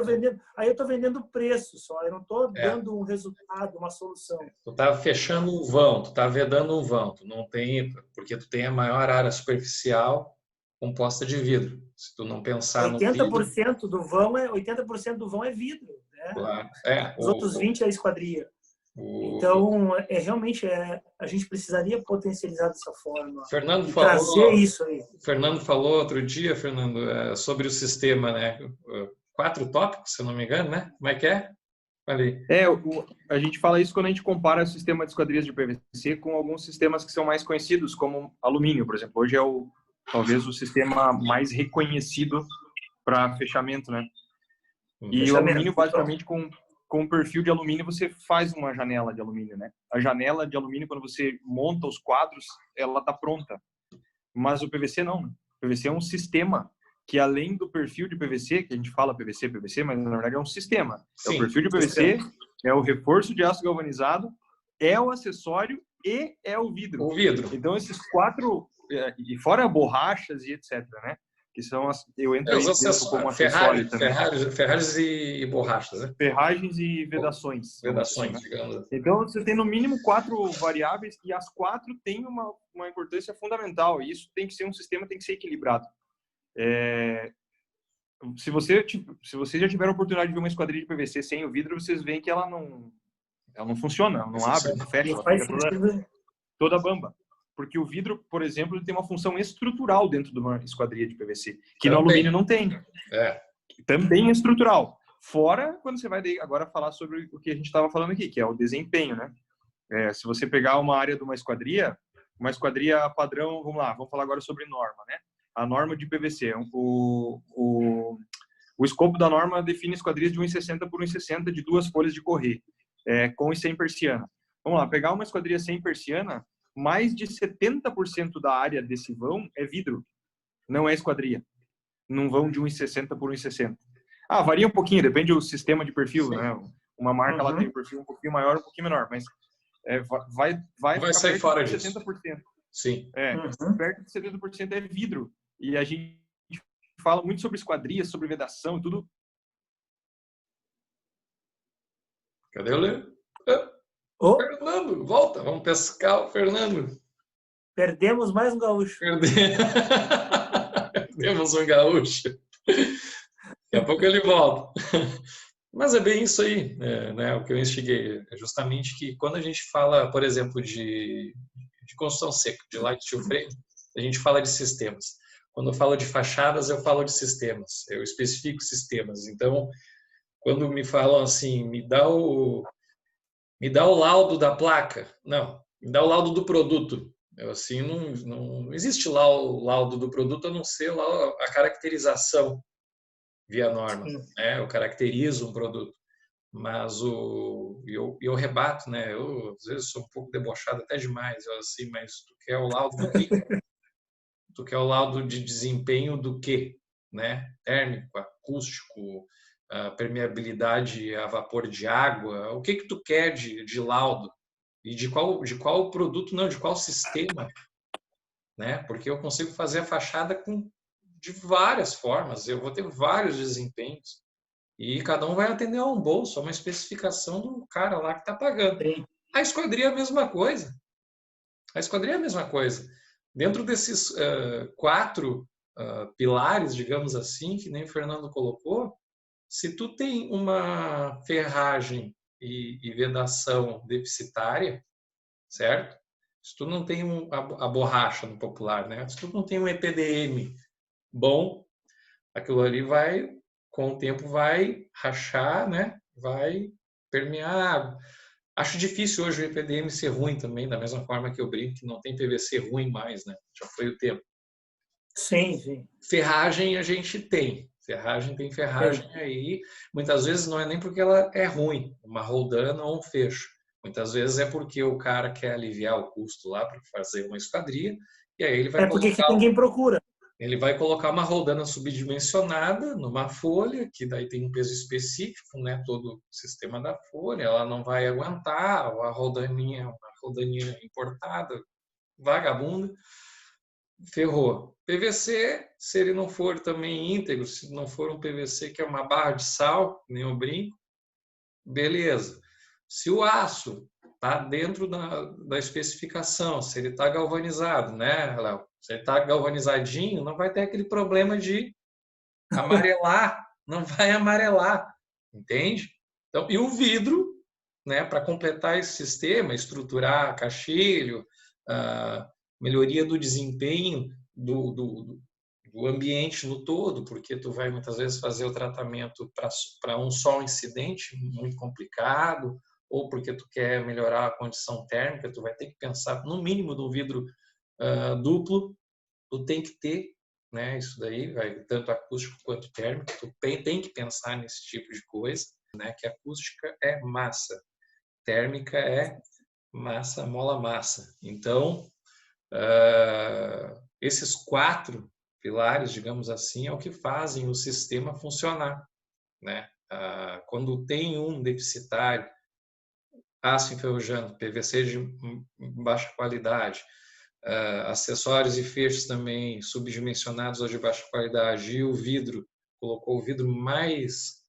tô vendendo preço só. Eu não tô dando um resultado, uma solução. Tu tá fechando um vão, tu tá vedando um vão. Tu não tem, porque tu tem a maior área superficial composta de vidro. Se tu não pensar no vidro... 80% do vão é vidro, né? Claro. Os outros 20% é a esquadria. Então, realmente, a gente precisaria potencializar dessa forma. Fernando trazer isso aí. Fernando falou outro dia, sobre o sistema, né? 4 tópicos, se eu não me engano, né? Como é que é? Ali. A gente fala isso quando a gente compara o sistema de esquadrias de PVC com alguns sistemas que são mais conhecidos, como alumínio, por exemplo. Hoje é talvez o sistema mais reconhecido para fechamento, né? E o alumínio, basicamente, com o perfil de alumínio, você faz uma janela de alumínio, né? A janela de alumínio, quando você monta os quadros, ela tá pronta. Mas o PVC não, né? O PVC é um sistema que, além do perfil de PVC, que a gente fala PVC, mas na verdade é um sistema. Sim, é o perfil de PVC, é o reforço de aço galvanizado, é o acessório e é o vidro. O vidro. Então, esses 4, e fora borrachas e etc, né? Que são eu entro aí como acessório também. Ferragens e borrachas, né? Ferragens e vedações. Vedações, digamos. Então, você tem no mínimo 4 variáveis e as 4 têm uma importância fundamental. E isso tem que ser um sistema, tem que ser equilibrado. Se você já tiver a oportunidade de ver uma esquadrilha de PVC sem o vidro, vocês veem que ela não funciona, ela não abre, não fecha, ela fica toda bamba. Porque o vidro, por exemplo, ele tem uma função estrutural dentro de uma esquadria de PVC, que no alumínio não tem. Também é estrutural. Fora quando você vai agora falar sobre o que a gente estava falando aqui, que é o desempenho, né? Se você pegar uma área de uma esquadria padrão, vamos falar agora sobre norma, né? A norma de PVC, o escopo da norma define esquadrias de 1,60 por 1,60 de 2 folhas de correr, com e sem persiana. Vamos lá, pegar uma esquadria sem persiana, mais de 70% da área desse vão é vidro, não é esquadria. Num vão de 1,60 por 1,60. Varia um pouquinho, depende do sistema de perfil, né? Uma marca lá tem um perfil um pouquinho maior, um pouquinho menor, mas vai sair fora de 70%. Sim. Perto de 70% é vidro. E a gente fala muito sobre esquadrias, sobre vedação e tudo. Cadê o Leo? Fernando, volta, vamos pescar o Fernando. Perdemos mais um gaúcho. Perdemos um gaúcho. Daqui a pouco ele volta. Mas é bem isso aí, né? O que eu instiguei é justamente que quando a gente fala, por exemplo, de construção seca, de light steel frame, a gente fala de sistemas. Quando eu falo de fachadas, eu falo de sistemas. Eu especifico sistemas. Então, quando me falam assim, me dá o laudo da placa. Não, me dá o laudo do produto. Assim, não existe lá o laudo do produto, a não ser lá a caracterização via norma. Né? Eu caracterizo um produto. Mas eu rebato, né? Eu às vezes sou um pouco debochado até demais, assim, mas tu quer o laudo do quê? Tu quer o laudo de desempenho do quê? Né? Térmico, acústico, permeabilidade a vapor de água. O que tu quer de laudo? E de qual produto, não, de qual sistema? Né? Porque eu consigo fazer a fachada de várias formas, eu vou ter vários desempenhos. E cada um vai atender a um bolso, a uma especificação do cara lá que está pagando. A esquadria é a mesma coisa. A esquadria é a mesma coisa. Dentro desses 4 pilares, digamos assim, que nem o Fernando colocou, se tu tem uma ferragem e vedação deficitária, certo? Se tu não tem a borracha no popular, né? Se tu não tem um EPDM bom, aquilo ali com o tempo vai rachar, né? Vai permear a água. Acho difícil hoje o EPDM ser ruim também, da mesma forma que eu brinco que não tem PVC ruim mais, né? Já foi o tempo. Sim, sim. Ferragem a gente tem. Tem ferragem aí. Muitas vezes não é nem porque ela é ruim, uma roldana ou um fecho. Muitas vezes é porque o cara quer aliviar o custo lá para fazer uma esquadria e aí ele vai porque ninguém procura. Ele vai colocar uma roldana subdimensionada numa folha, que daí tem um peso específico, né? Todo o sistema da folha, ela não vai aguentar, uma roldaninha importada, vagabunda, ferrou. PVC, se ele não for também íntegro, se não for um PVC que é uma barra de sal, nem eu brinco, beleza. Se o aço está dentro da especificação, se ele está galvanizado, né, Léo? Se ele está galvanizadinho, não vai ter aquele problema de amarelar, não vai amarelar, entende? Então, e o vidro, né, para completar esse sistema, estruturar caixilho, melhoria do desempenho do ambiente no todo, porque tu vai muitas vezes fazer o tratamento para um só incidente muito complicado, ou porque tu quer melhorar a condição térmica, tu vai ter que pensar no mínimo do vidro duplo, tu tem que ter, né, isso daí, tanto acústico quanto térmico, tu tem que pensar nesse tipo de coisa, né, que acústica é massa, térmica é massa, mola massa. Então, esses 4 pilares, digamos assim, é o que fazem o sistema funcionar, né? Quando tem um deficitário, aço enferrujante, PVC de baixa qualidade, acessórios e fechos também subdimensionados ou de baixa qualidade, e o vidro, colocou o vidro mais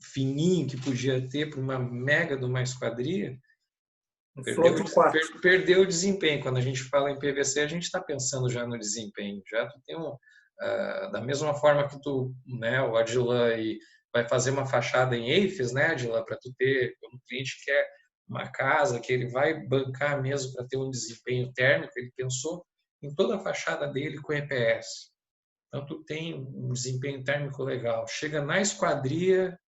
fininho que podia ter para uma mega de uma esquadria, perdeu o desempenho. Quando a gente fala em PVC, a gente está pensando já no desempenho. Já tu tem da mesma forma que tu, né, o Adilan vai fazer uma fachada em EIFES, né, Adilan, para tu ter um cliente que quer uma casa que ele vai bancar mesmo para ter um desempenho térmico, ele pensou em toda a fachada dele com EPS. Então tu tem um desempenho térmico legal. Chega na esquadria,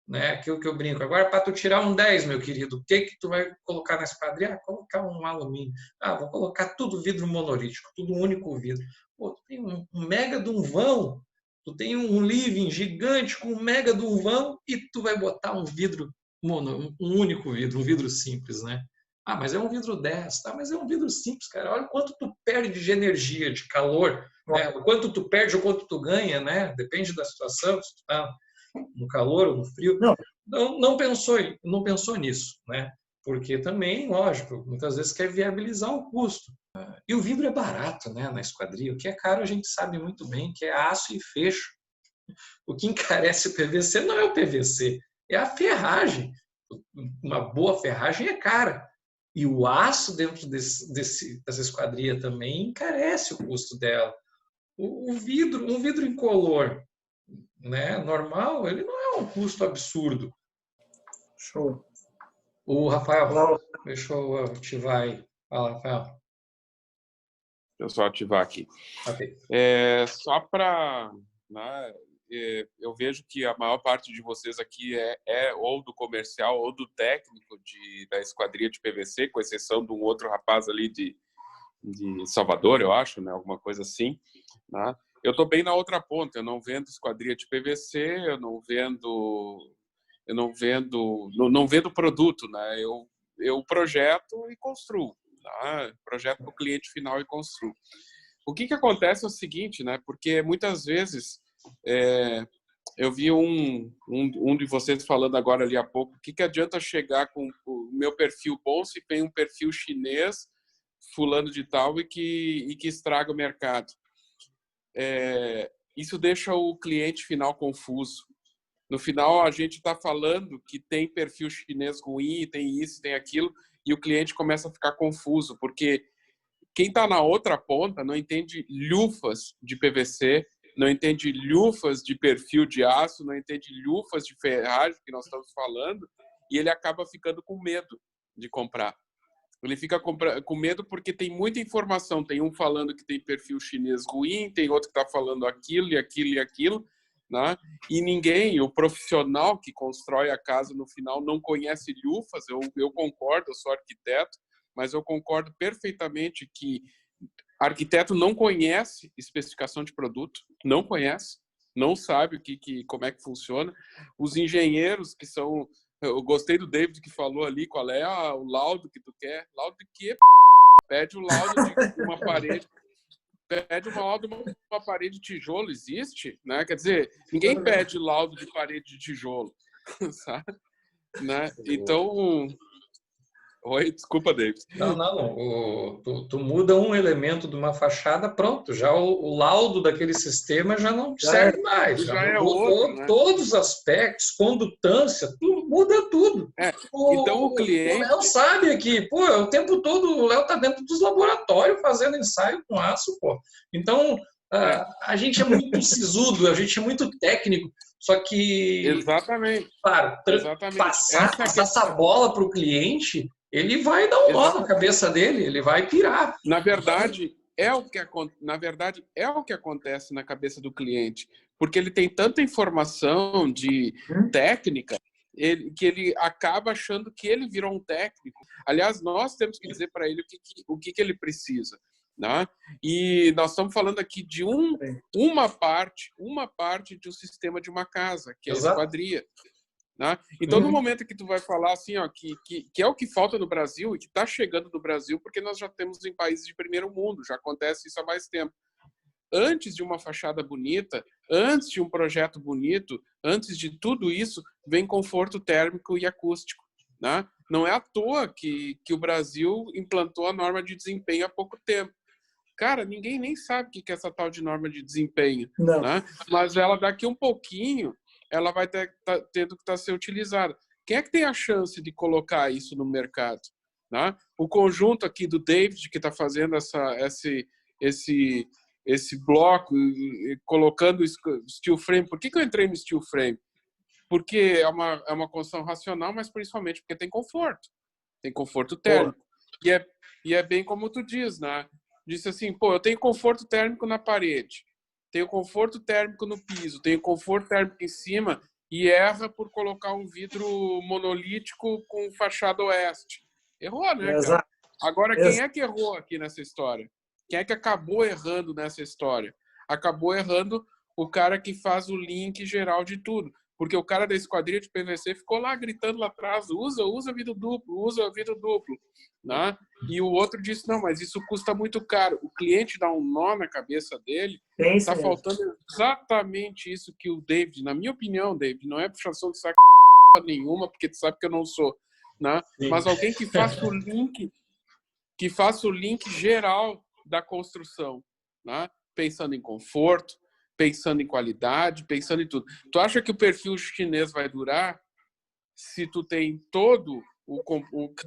né, aquilo que eu brinco. Agora, para tu tirar um 10, meu querido, o que tu vai colocar na esquadria? Colocar um alumínio. Vou colocar tudo vidro monolítico, tudo um único vidro. Pô, tu tem um mega de um vão, tu tem um living gigante com um mega de um vão e tu vai botar um vidro um único vidro, um vidro simples, né? Mas é um vidro 10, tá? Mas é um vidro simples, cara. Olha quanto tu perde de energia, de calor, né? O quanto tu perde ou quanto tu ganha, né? Depende da situação, se tu tá no calor ou no frio. Não pensou nisso, né? Porque também, lógico, muitas vezes quer viabilizar o custo. E o vidro é barato, né, na esquadria. O que é caro a gente sabe muito bem, que é aço e fecho. O que encarece o PVC não é o PVC, é a ferragem. Uma boa ferragem é cara. E o aço dentro dessa esquadria também encarece o custo dela. Um vidro incolor, né, normal, ele não é é um custo absurdo. Show. O Rafael, Uau. deixa eu ativar aí. Fala, Rafael. Deixa eu só ativar aqui. Ok. Só para... Né, eu vejo que a maior parte de vocês aqui é ou do comercial ou do técnico da esquadria de PVC, com exceção de um outro rapaz ali de Salvador, eu acho, né? Alguma coisa assim. Né? Eu estou bem na outra ponta. Eu não vendo esquadria de PVC, eu não vendo produto, né? Eu projeto e construo. Tá? Projeto para o cliente final e construo. O que acontece é o seguinte, né? Porque muitas vezes eu vi um de vocês falando agora ali há pouco, o que adianta chegar com o meu perfil bom se tem um perfil chinês, fulano de tal, e que estraga o mercado. Isso deixa o cliente final confuso. No final, a gente está falando que tem perfil chinês ruim, tem isso, tem aquilo, e o cliente começa a ficar confuso, porque quem está na outra ponta não entende lufas de PVC, não entende lufas de perfil de aço, não entende lufas de ferragem, que nós estamos falando, e ele acaba ficando com medo de comprar. Ele fica com medo porque tem muita informação. Tem um falando que tem perfil chinês ruim, tem outro que está falando aquilo e aquilo e aquilo, né? E ninguém, o profissional que constrói a casa no final não conhece lufas. Eu concordo, eu sou arquiteto, mas eu concordo perfeitamente que arquiteto não conhece especificação de produto, não conhece, não sabe como é que funciona. Os engenheiros que são... Eu gostei do David que falou ali qual é o laudo que tu quer. Laudo de quê? Pede o laudo de uma parede. Pede um laudo de uma parede de tijolo. Existe? Né? Quer dizer, ninguém pede laudo de parede de tijolo. Sabe? Né? Então... Oi, desculpa, David. Não. Tu muda um elemento de uma fachada, pronto. Já o laudo daquele sistema já não serve mais. Já é outro, né? Todos os aspectos, condutância, muda tudo. Então o cliente... O Léo sabe que, o tempo todo o Léo está dentro dos laboratórios fazendo ensaio com aço, pô. Então, a gente é muito sisudo, a gente é muito técnico, só que... Exatamente. Claro, passar essa bola para o cliente... Ele vai dar um nó na cabeça dele, ele vai pirar. Na verdade, é o que acontece na cabeça do cliente, porque ele tem tanta informação de técnica que ele acaba achando que ele virou um técnico. Aliás, nós temos que dizer para ele o que ele precisa. Né? E nós estamos falando aqui de uma parte de um sistema de uma casa, que é a esquadria. Né? Então, no momento que tu vai falar assim, que é o que falta no Brasil e que está chegando no Brasil, porque nós já temos em países de primeiro mundo, já acontece isso há mais tempo. Antes de uma fachada bonita, antes de um projeto bonito, antes de tudo isso, vem conforto térmico e acústico. Né? Não é à toa que o Brasil implantou a norma de desempenho há pouco tempo. Cara, ninguém nem sabe o que é essa tal de norma de desempenho. Né? Mas ela daqui um pouquinho... ela vai tendo que ser utilizada. Quem é que tem a chance de colocar isso no mercado? Né? O conjunto aqui do David, que está fazendo esse bloco, colocando steel frame. Por que eu entrei no steel frame? Porque é uma construção racional, mas principalmente porque tem conforto. Tem conforto térmico. E é bem como tu diz, né? Disse assim, eu tenho conforto térmico na parede. Tenho conforto térmico no piso, tenho conforto térmico em cima e erra por colocar um vidro monolítico com fachada oeste. Errou, né, cara? Agora, quem é que errou aqui nessa história? Quem é que acabou errando nessa história? Acabou errando o cara que faz o link geral de tudo. Porque o cara da esquadria de PVC ficou lá gritando lá atrás, usa vidro duplo. Né? E o outro disse, não, mas isso custa muito caro. O cliente dá um nó na cabeça dele. Está faltando exatamente isso que o David, na minha opinião, David, não é puxação de saco nenhuma, porque tu sabe que eu não sou. Né? Mas alguém que faça o link geral da construção. Né? Pensando em conforto, pensando em qualidade, pensando em tudo. Tu acha que o perfil chinês vai durar se tu tem todo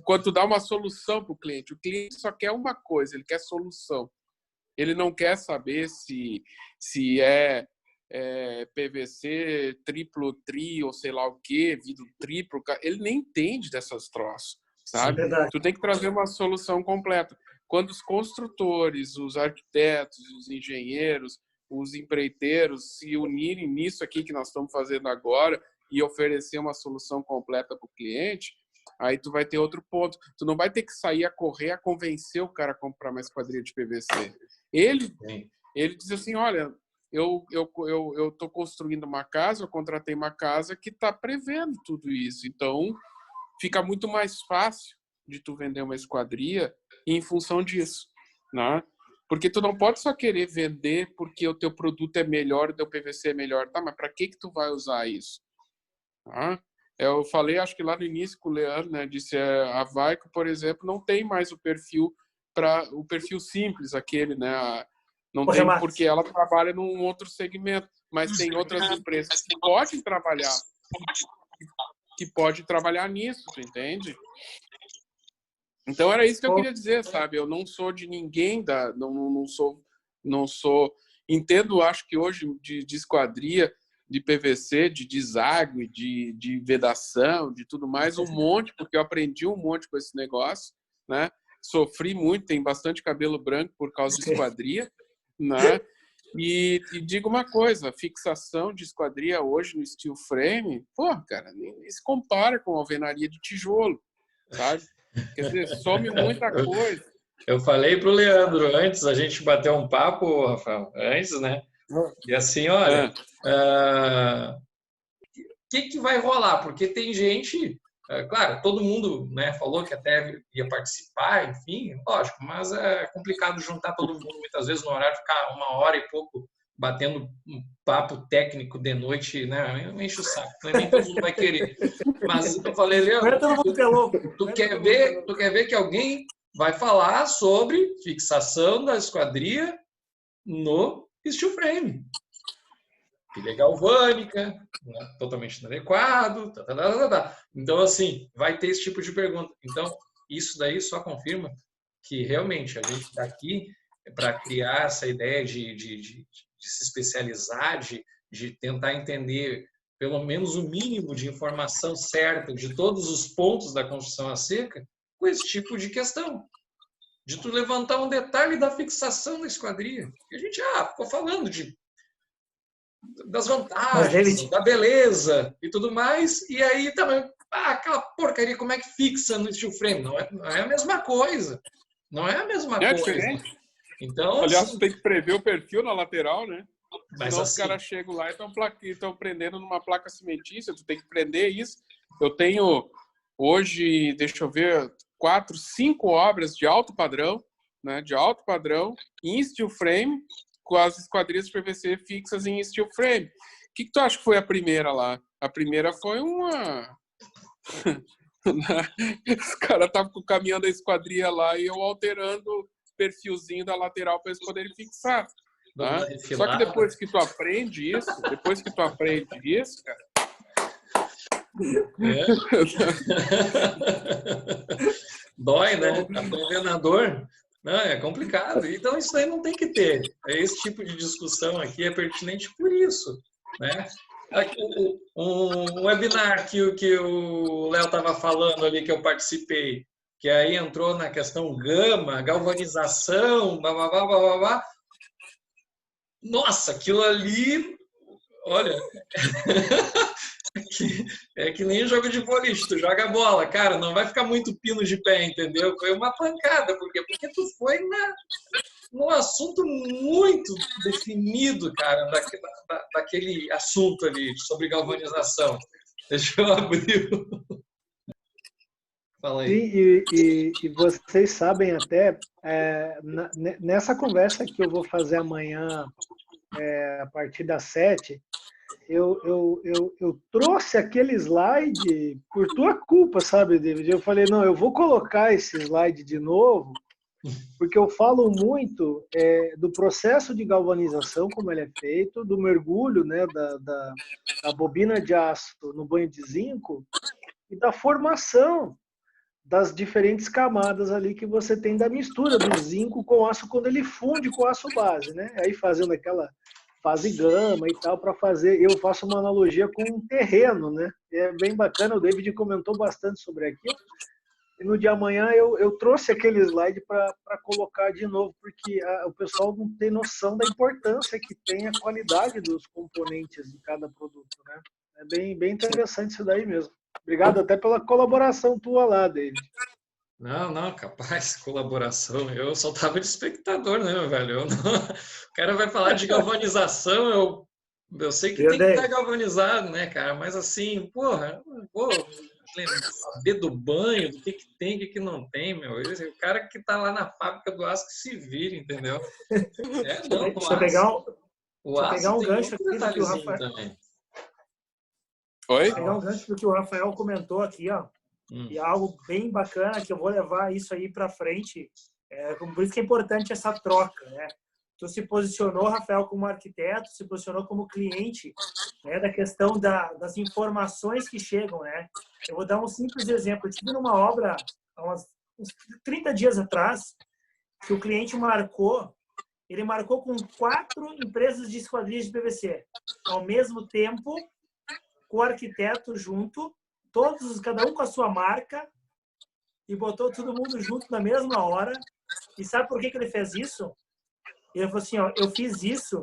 quando tu dá uma solução para o cliente só quer uma coisa, ele quer solução. Ele não quer saber se é PVC triplo tri ou sei lá o que, vidro triplo, ele nem entende dessas troças, sabe? Sim, tu tem que trazer uma solução completa. Quando os construtores, os arquitetos, os engenheiros, os empreiteiros se unirem nisso aqui que nós estamos fazendo agora e oferecer uma solução completa para o cliente, aí tu vai ter outro ponto. Tu não vai ter que sair a correr a convencer o cara a comprar uma esquadria de PVC. Ele diz assim, olha, eu estou construindo uma casa, eu contratei uma casa que está prevendo tudo isso. Então, fica muito mais fácil de tu vender uma esquadria em função disso, né? Porque tu não pode só querer vender porque o teu produto é melhor, o teu PVC é melhor. Tá, mas para que tu vai usar isso? Tá? Eu falei, acho que lá no início com o Leandro, né, disse a Vaico, por exemplo, não tem mais o perfil simples, aquele, né? Não tem porque ela trabalha num outro segmento, mas tem outras empresas que podem trabalhar nisso, tu entende? Então era isso que eu queria dizer, sabe? Eu não sou de ninguém não sou. Entendo, acho que hoje de esquadria, de PVC, de deságue, de vedação, de tudo mais, um monte, porque eu aprendi um monte com esse negócio, né? Sofri muito, tem bastante cabelo branco por causa de esquadria, né? E digo uma coisa, fixação de esquadria hoje no steel frame, pô, cara, nem se compara com alvenaria de tijolo, sabe? Quer dizer, some muita coisa. Eu falei para o Leandro antes, a gente bateu um papo, Rafael, antes, né? E assim, olha, o que vai rolar? Porque tem gente, claro, todo mundo, né, falou que até ia participar, enfim, lógico, mas é complicado juntar todo mundo, muitas vezes no horário, ficar 1 hora e pouco batendo um papo técnico de noite, né? Enche o saco, nem todo mundo vai querer. Mas eu falei, Leandro, tu quer ver que alguém vai falar sobre fixação da esquadria no steel frame. Pilha galvânica, né? Totalmente inadequado. Então, assim, vai ter esse tipo de pergunta. Então, isso daí só confirma que realmente a gente está aqui para criar essa ideia de se especializar, de tentar entender pelo menos o mínimo de informação certa de todos os pontos da construção a seca com esse tipo de questão. De tu levantar um detalhe da fixação da esquadria. E a gente ficou falando das vantagens, da beleza e tudo mais, e aí também, aquela porcaria, como é que fixa no steel frame? Não é a mesma coisa. Não é a mesma coisa. Diferente. Então, aliás, assim, tu tem que prever o perfil na lateral, né? Mas senão assim, os caras chegam lá e estão prendendo numa placa cimentícia, tu tem que prender isso. Eu tenho hoje, deixa eu ver, 4, 5 obras de alto padrão, né? De alto padrão, em steel frame, com as esquadrias de PVC fixas em steel frame. O que tu acha que foi a primeira lá? A primeira foi uma... Os caras estavam caminhando a esquadria lá e eu alterando o perfilzinho da lateral para eles poderem fixar. Tá? Só que depois que tu aprende isso, cara... Dói, né? Aprender na dor. Não, é complicado. Então, isso aí não tem que ter. Esse tipo de discussão aqui é pertinente por isso, né? Um webinar que o Léo estava falando ali, que eu participei, que aí entrou na questão gama, galvanização, blá, blá, blá, blá, blá, blá. Nossa, aquilo ali, olha, é que nem jogo de boliche, tu joga a bola, cara, não vai ficar muito pino de pé, entendeu? Foi uma pancada, porque tu foi num assunto muito definido, cara, daquele assunto ali sobre galvanização. Deixa eu abrir. Fala aí. Sim, e vocês sabem até, nessa conversa que eu vou fazer amanhã, a partir das 7, eu trouxe aquele slide por tua culpa, sabe, David? Eu falei, não, eu vou colocar esse slide de novo, porque eu falo muito do processo de galvanização, como ele é feito, do mergulho, né, da bobina de aço no banho de zinco e da formação das diferentes camadas ali que você tem da mistura do zinco com aço quando ele funde com aço base, né? Aí fazendo aquela fase gama e tal, para fazer. Eu faço uma analogia com um terreno, né? É bem bacana, o David comentou bastante sobre aquilo. E no dia amanhã eu trouxe aquele slide para colocar de novo, porque o pessoal não tem noção da importância que tem a qualidade dos componentes de cada produto, né? É bem interessante isso daí mesmo. Obrigado até pela colaboração tua lá, David. Não, capaz, colaboração. Eu só tava de espectador, né, meu velho? O cara vai falar de galvanização, eu sei que tem que estar galvanizado, né, cara? Mas assim, porra, saber do banho, do que tem, o que não tem, meu. O cara que tá lá na fábrica do aço que se vira, entendeu? Deixa eu pegar um gancho aqui do que o Rafael... também. Oi? Vou pegar um gancho do que o Rafael comentou aqui, ó. E é algo bem bacana que eu vou levar isso aí para frente. Por isso que é importante essa troca, né? Tu se posicionou, Rafael, como arquiteto, se posicionou como cliente, né, da questão das informações que chegam, né? Eu vou dar um simples exemplo. Eu estive numa obra há uns 30 dias atrás que o cliente ele marcou com 4 empresas de esquadrias de PVC ao mesmo tempo, com o arquiteto junto, cada um com a sua marca, e botou todo mundo junto na mesma hora. E sabe por que ele fez isso? Ele falou assim, ó, eu fiz isso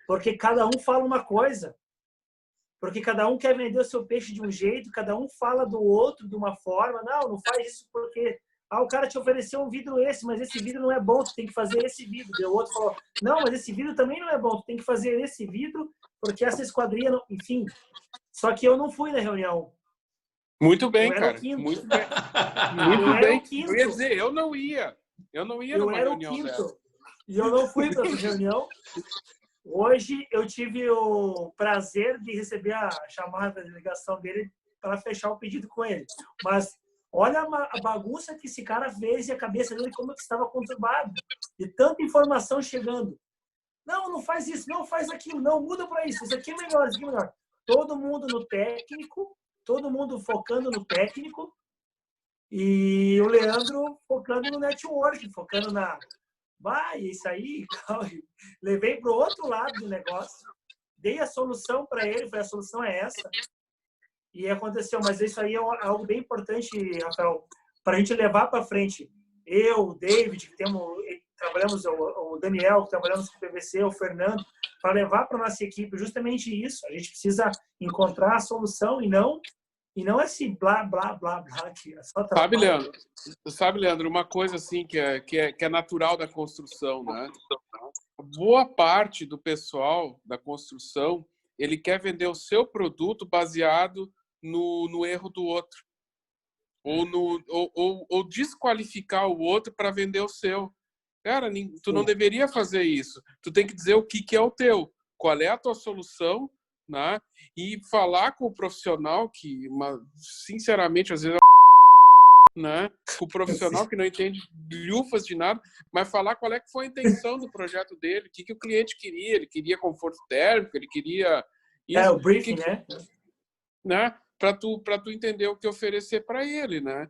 porque cada um fala uma coisa. Porque cada um quer vender o seu peixe de um jeito, cada um fala do outro de uma forma. Não faz isso porque o cara te ofereceu um vidro mas esse vidro não é bom, tu tem que fazer esse vidro. E o outro falou, não, mas esse vidro também não é bom, tu tem que fazer esse vidro porque essa esquadria não... Enfim, só que eu não fui na reunião. Muito bem, cara. Muito bem. Muito bem. Eu ia dizer, eu não ia numa reunião dessa. E eu não fui para essa reunião. Hoje eu tive o prazer de receber a chamada de ligação dele para fechar o pedido com ele. Mas olha a bagunça que esse cara fez e a cabeça dele como que estava conturbado. E tanta informação chegando. Não faz isso, não faz aquilo, não muda para isso. Isso aqui é melhor, isso aqui é melhor. Todo mundo no técnico, todo mundo focando no técnico e o Leandro focando no network, focando isso aí. Levei para o outro lado do negócio, dei a solução para ele, a solução é essa. E aconteceu, mas isso aí é algo bem importante, Rafael, para a gente levar para frente. Eu, o David, que trabalhamos, o Daniel, que trabalhamos com o PVC, o Fernando, para levar para a nossa equipe justamente isso. A gente precisa encontrar a solução e não esse blá, blá, blá, blá aqui. É só Sabe, Leandro, uma coisa assim que é natural da construção, né? Boa parte do pessoal da construção, ele quer vender o seu produto baseado no erro do outro. Ou desqualificar o outro para vender o seu. Cara, tu não deveria fazer isso. Tu tem que dizer o que é o teu, qual é a tua solução, né? E falar com o profissional que, sinceramente, às vezes né? O profissional que não entende lufas de nada, mas falar qual é que foi a intenção do projeto dele, o que o cliente queria. Ele queria conforto térmico, ele queria isso, o briefing, né? Para tu entender o que oferecer para ele, né?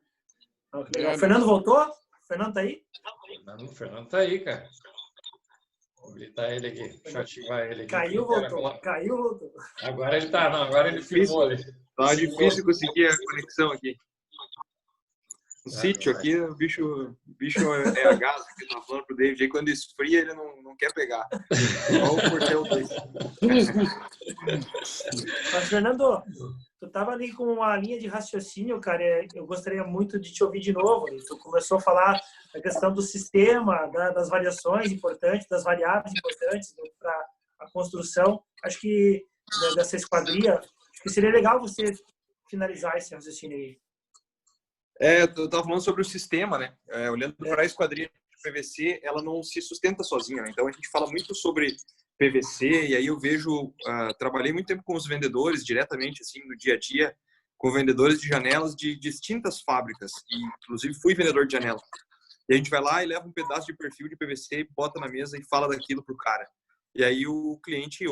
O Fernando voltou? O Fernando tá aí? O Fernando tá aí, cara. Vou gritar ele aqui. Deixa eu ativar ele aqui. Caiu, voltou. Agora ele tá, agora ele filmou ali. Tá difícil conseguir a conexão aqui. O sítio aqui, o bicho é a gás, que tá falando pro David. Aí quando esfria, ele não quer pegar. Igual o portão desse. Mas, Fernando, tu tava ali com uma linha de raciocínio, cara. Eu gostaria muito de te ouvir de novo. Tu começou a falar da questão do sistema, das variações importantes, das variáveis importantes para a construção. Acho que dessa esquadria, acho que seria legal você finalizar esse raciocínio aí. Eu estava falando sobre o sistema, né? Olhando para a esquadria de PVC, ela não se sustenta sozinha, né? Então a gente fala muito sobre PVC e aí eu vejo, trabalhei muito tempo com os vendedores diretamente, assim, no dia a dia, com vendedores de janelas de distintas fábricas, e inclusive fui vendedor de janela. E a gente vai lá e leva um pedaço de perfil de PVC, bota na mesa e fala daquilo pro cara. E aí o cliente,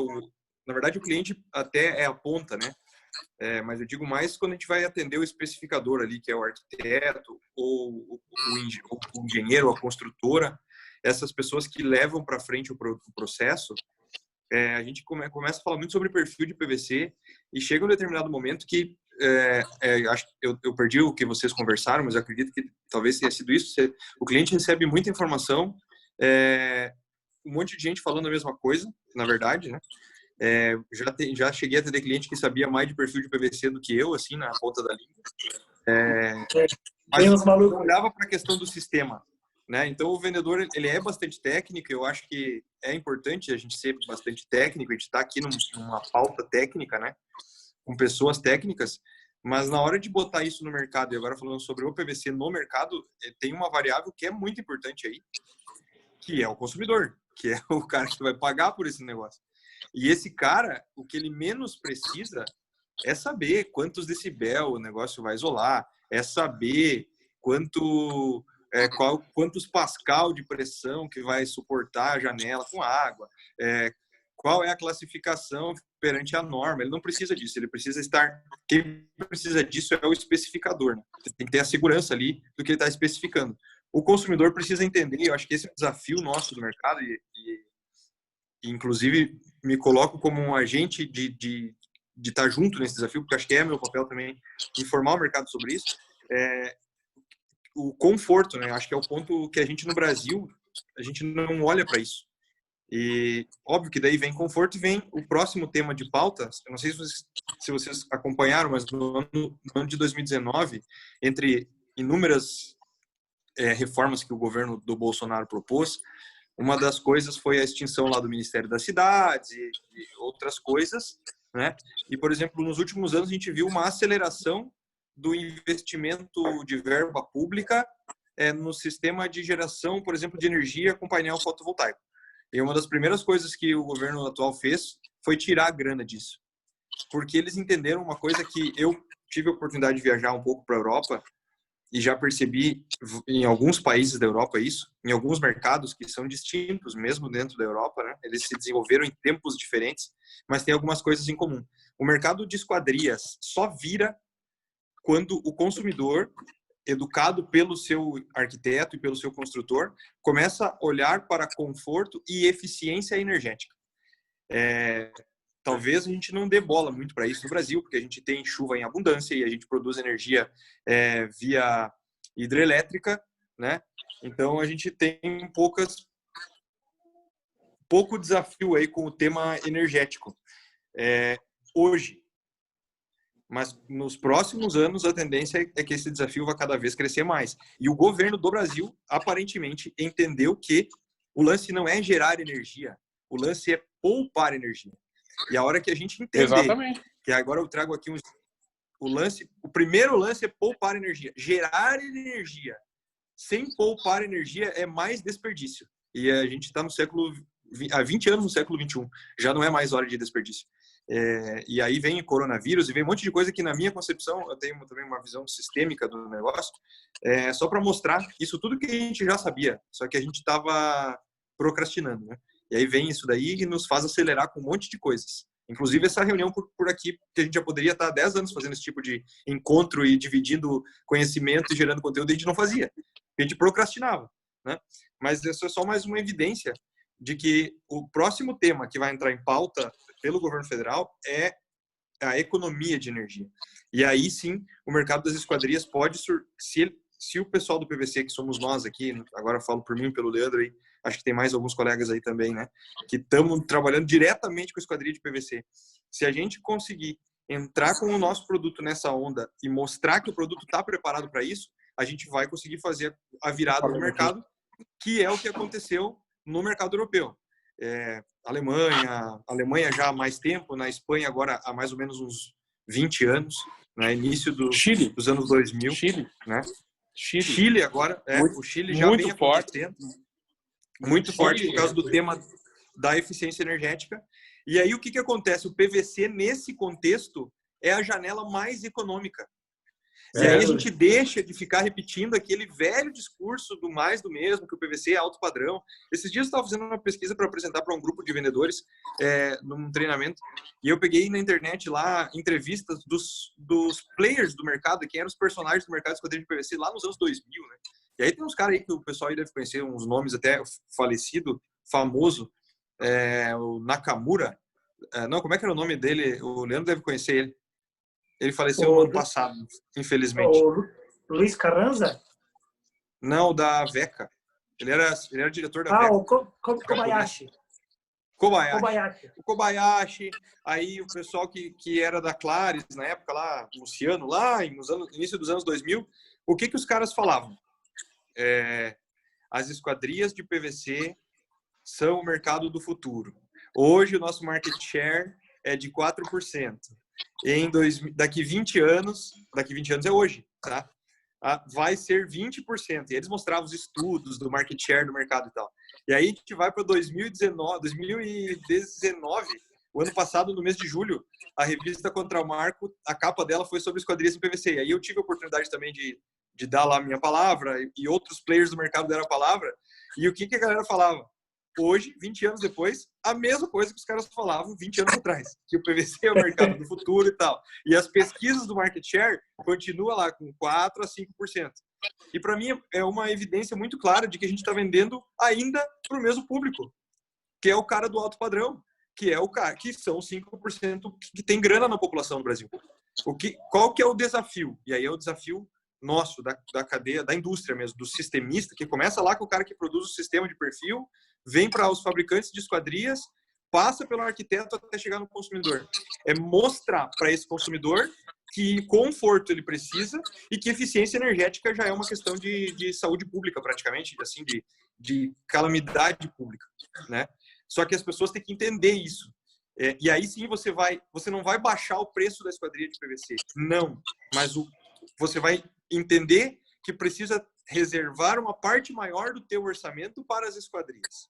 na verdade o cliente até é a ponta, né? Mas eu digo mais quando a gente vai atender o especificador ali, que é o arquiteto, ou o engenheiro, ou a construtora, essas pessoas que levam para frente o processo, a gente começa a falar muito sobre perfil de PVC e chega um determinado momento que acho que eu perdi o que vocês conversaram, mas eu acredito que talvez tenha sido isso. O cliente recebe muita informação, um monte de gente falando a mesma coisa, na verdade, né? Já cheguei a ter cliente que sabia mais de perfil de PVC do que eu, assim, na ponta da língua. Mas eu olhava para a questão do sistema, né? Então, o vendedor, ele é bastante técnico. Eu acho que é importante a gente ser bastante técnico. A gente está aqui numa pauta técnica, né? Com pessoas técnicas. Mas na hora de botar isso no mercado, e agora falando sobre o PVC no mercado, tem uma variável que é muito importante aí, que é o consumidor, que é o cara que vai pagar por esse negócio. E esse cara, o que ele menos precisa é saber quantos decibel o negócio vai isolar, é saber quantos pascal de pressão que vai suportar a janela com água, qual é a classificação perante a norma. Ele não precisa disso, ele precisa estar... Quem precisa disso é o especificador, né? Tem que ter a segurança ali do que ele está especificando. O consumidor precisa entender, eu acho que esse é o desafio nosso do mercado e inclusive me coloco como um agente de estar junto nesse desafio, porque acho que é meu papel também informar o mercado sobre isso. O conforto, né? Acho que é o ponto que a gente no Brasil, a gente não olha para isso. E óbvio que daí vem conforto e vem o próximo tema de pauta. Eu não sei se vocês acompanharam, mas no ano de 2019, entre inúmeras reformas que o governo do Bolsonaro propôs, uma das coisas foi a extinção lá do Ministério das Cidades e outras coisas, né? E, por exemplo, nos últimos anos a gente viu uma aceleração do investimento de verba pública no sistema de geração, por exemplo, de energia com painel fotovoltaico. E uma das primeiras coisas que o governo atual fez foi tirar a grana disso. Porque eles entenderam uma coisa que eu tive a oportunidade de viajar um pouco para a Europa e já percebi em alguns países da Europa isso, em alguns mercados que são distintos mesmo dentro da Europa, né? Eles se desenvolveram em tempos diferentes, mas tem algumas coisas em comum. O mercado de esquadrias só vira quando o consumidor, educado pelo seu arquiteto e pelo seu construtor, começa a olhar para conforto e eficiência energética. Talvez a gente não dê bola muito para isso no Brasil, porque a gente tem chuva em abundância e a gente produz energia via hidrelétrica, né? Então a gente tem pouco desafio aí com o tema energético hoje. Mas nos próximos anos a tendência é que esse desafio vai cada vez crescer mais. E o governo do Brasil aparentemente entendeu que o lance não é gerar energia, o lance é poupar energia. E a hora que a gente entender, exatamente, que agora eu trago aqui o primeiro lance é poupar energia. Gerar energia sem poupar energia é mais desperdício. E a gente está há 20 anos no século 21. Já não é mais hora de desperdício. E aí vem o coronavírus e vem um monte de coisa que, na minha concepção, eu tenho também uma visão sistêmica do negócio, só para mostrar isso tudo que a gente já sabia, só que a gente estava procrastinando, né? E aí vem isso daí e nos faz acelerar com um monte de coisas. Inclusive essa reunião por aqui, que a gente já poderia estar há 10 anos fazendo esse tipo de encontro e dividindo conhecimento e gerando conteúdo, a gente não fazia. A gente procrastinava, né? Mas isso é só mais uma evidência de que o próximo tema que vai entrar em pauta pelo governo federal é a economia de energia. E aí sim, o mercado das esquadrias pode, se o pessoal do PVC, que somos nós aqui, agora eu falo por mim, pelo Leandro aí, acho que tem mais alguns colegas aí também, né, que estamos trabalhando diretamente com a esquadria de PVC. Se a gente conseguir entrar com o nosso produto nessa onda e mostrar que o produto está preparado para isso, a gente vai conseguir fazer a virada no mercado, que é o que aconteceu no mercado europeu. Alemanha já há mais tempo, na Espanha agora há mais ou menos uns 20 anos, né, início dos anos 2000. Né? Chile agora, o Chile já vem acontecendo, muito forte por causa do tema da eficiência energética. E aí o que acontece? O PVC nesse contexto é a janela mais econômica. E aí a gente deixa de ficar repetindo aquele velho discurso do mais do mesmo, que o PVC é alto padrão. Esses dias eu estava fazendo uma pesquisa para apresentar para um grupo de vendedores num treinamento, e eu peguei na internet lá entrevistas dos players do mercado, quem eram os personagens do mercado de esquadrilha de PVC lá nos anos 2000, né? E aí tem uns caras aí que o pessoal aí deve conhecer, uns nomes até falecido, famoso, o Nakamura. Não, como é que era o nome dele? O Leandro deve conhecer ele. Ele faleceu no ano passado, infelizmente. O Luiz Carranza? Não, da VECA. Ele era diretor da VECA. O Kobayashi. O Kobayashi, aí o pessoal que era da Claris na época lá, Luciano, lá início dos anos 2000, o que os caras falavam? As esquadrias de PVC são o mercado do futuro. Hoje o nosso market share é de 4%. Daqui 20 anos é hoje, tá? Vai ser 20%. E eles mostravam os estudos do market share do mercado e tal. E aí a gente vai para 2019, o ano passado, no mês de julho, a revista Contra o Marco, a capa dela foi sobre esquadrias em PVC. E aí eu tive a oportunidade também de dar lá a minha palavra, e outros players do mercado deram a palavra. E o que a galera falava? Hoje, 20 anos depois, a mesma coisa que os caras falavam 20 anos atrás, que o PVC é o mercado do futuro e tal. E as pesquisas do market share continuam lá com 4% a 5%. E para mim é uma evidência muito clara de que a gente está vendendo ainda para o mesmo público, que é o cara do alto padrão, que é o cara que são 5% que tem grana na população do Brasil. Qual que é o desafio? E aí é o desafio nosso, da cadeia, da indústria mesmo, do sistemista, que começa lá com o cara que produz o sistema de perfil, vem para os fabricantes de esquadrias, passa pelo arquiteto até chegar no consumidor. É mostrar para esse consumidor que conforto ele precisa e que eficiência energética já é uma questão de saúde pública, praticamente, assim, de calamidade pública, né? Só que as pessoas têm que entender isso. E aí sim você não vai baixar o preço da esquadria de PVC. Não. Mas você vai entender que precisa reservar uma parte maior do teu orçamento para as esquadrias.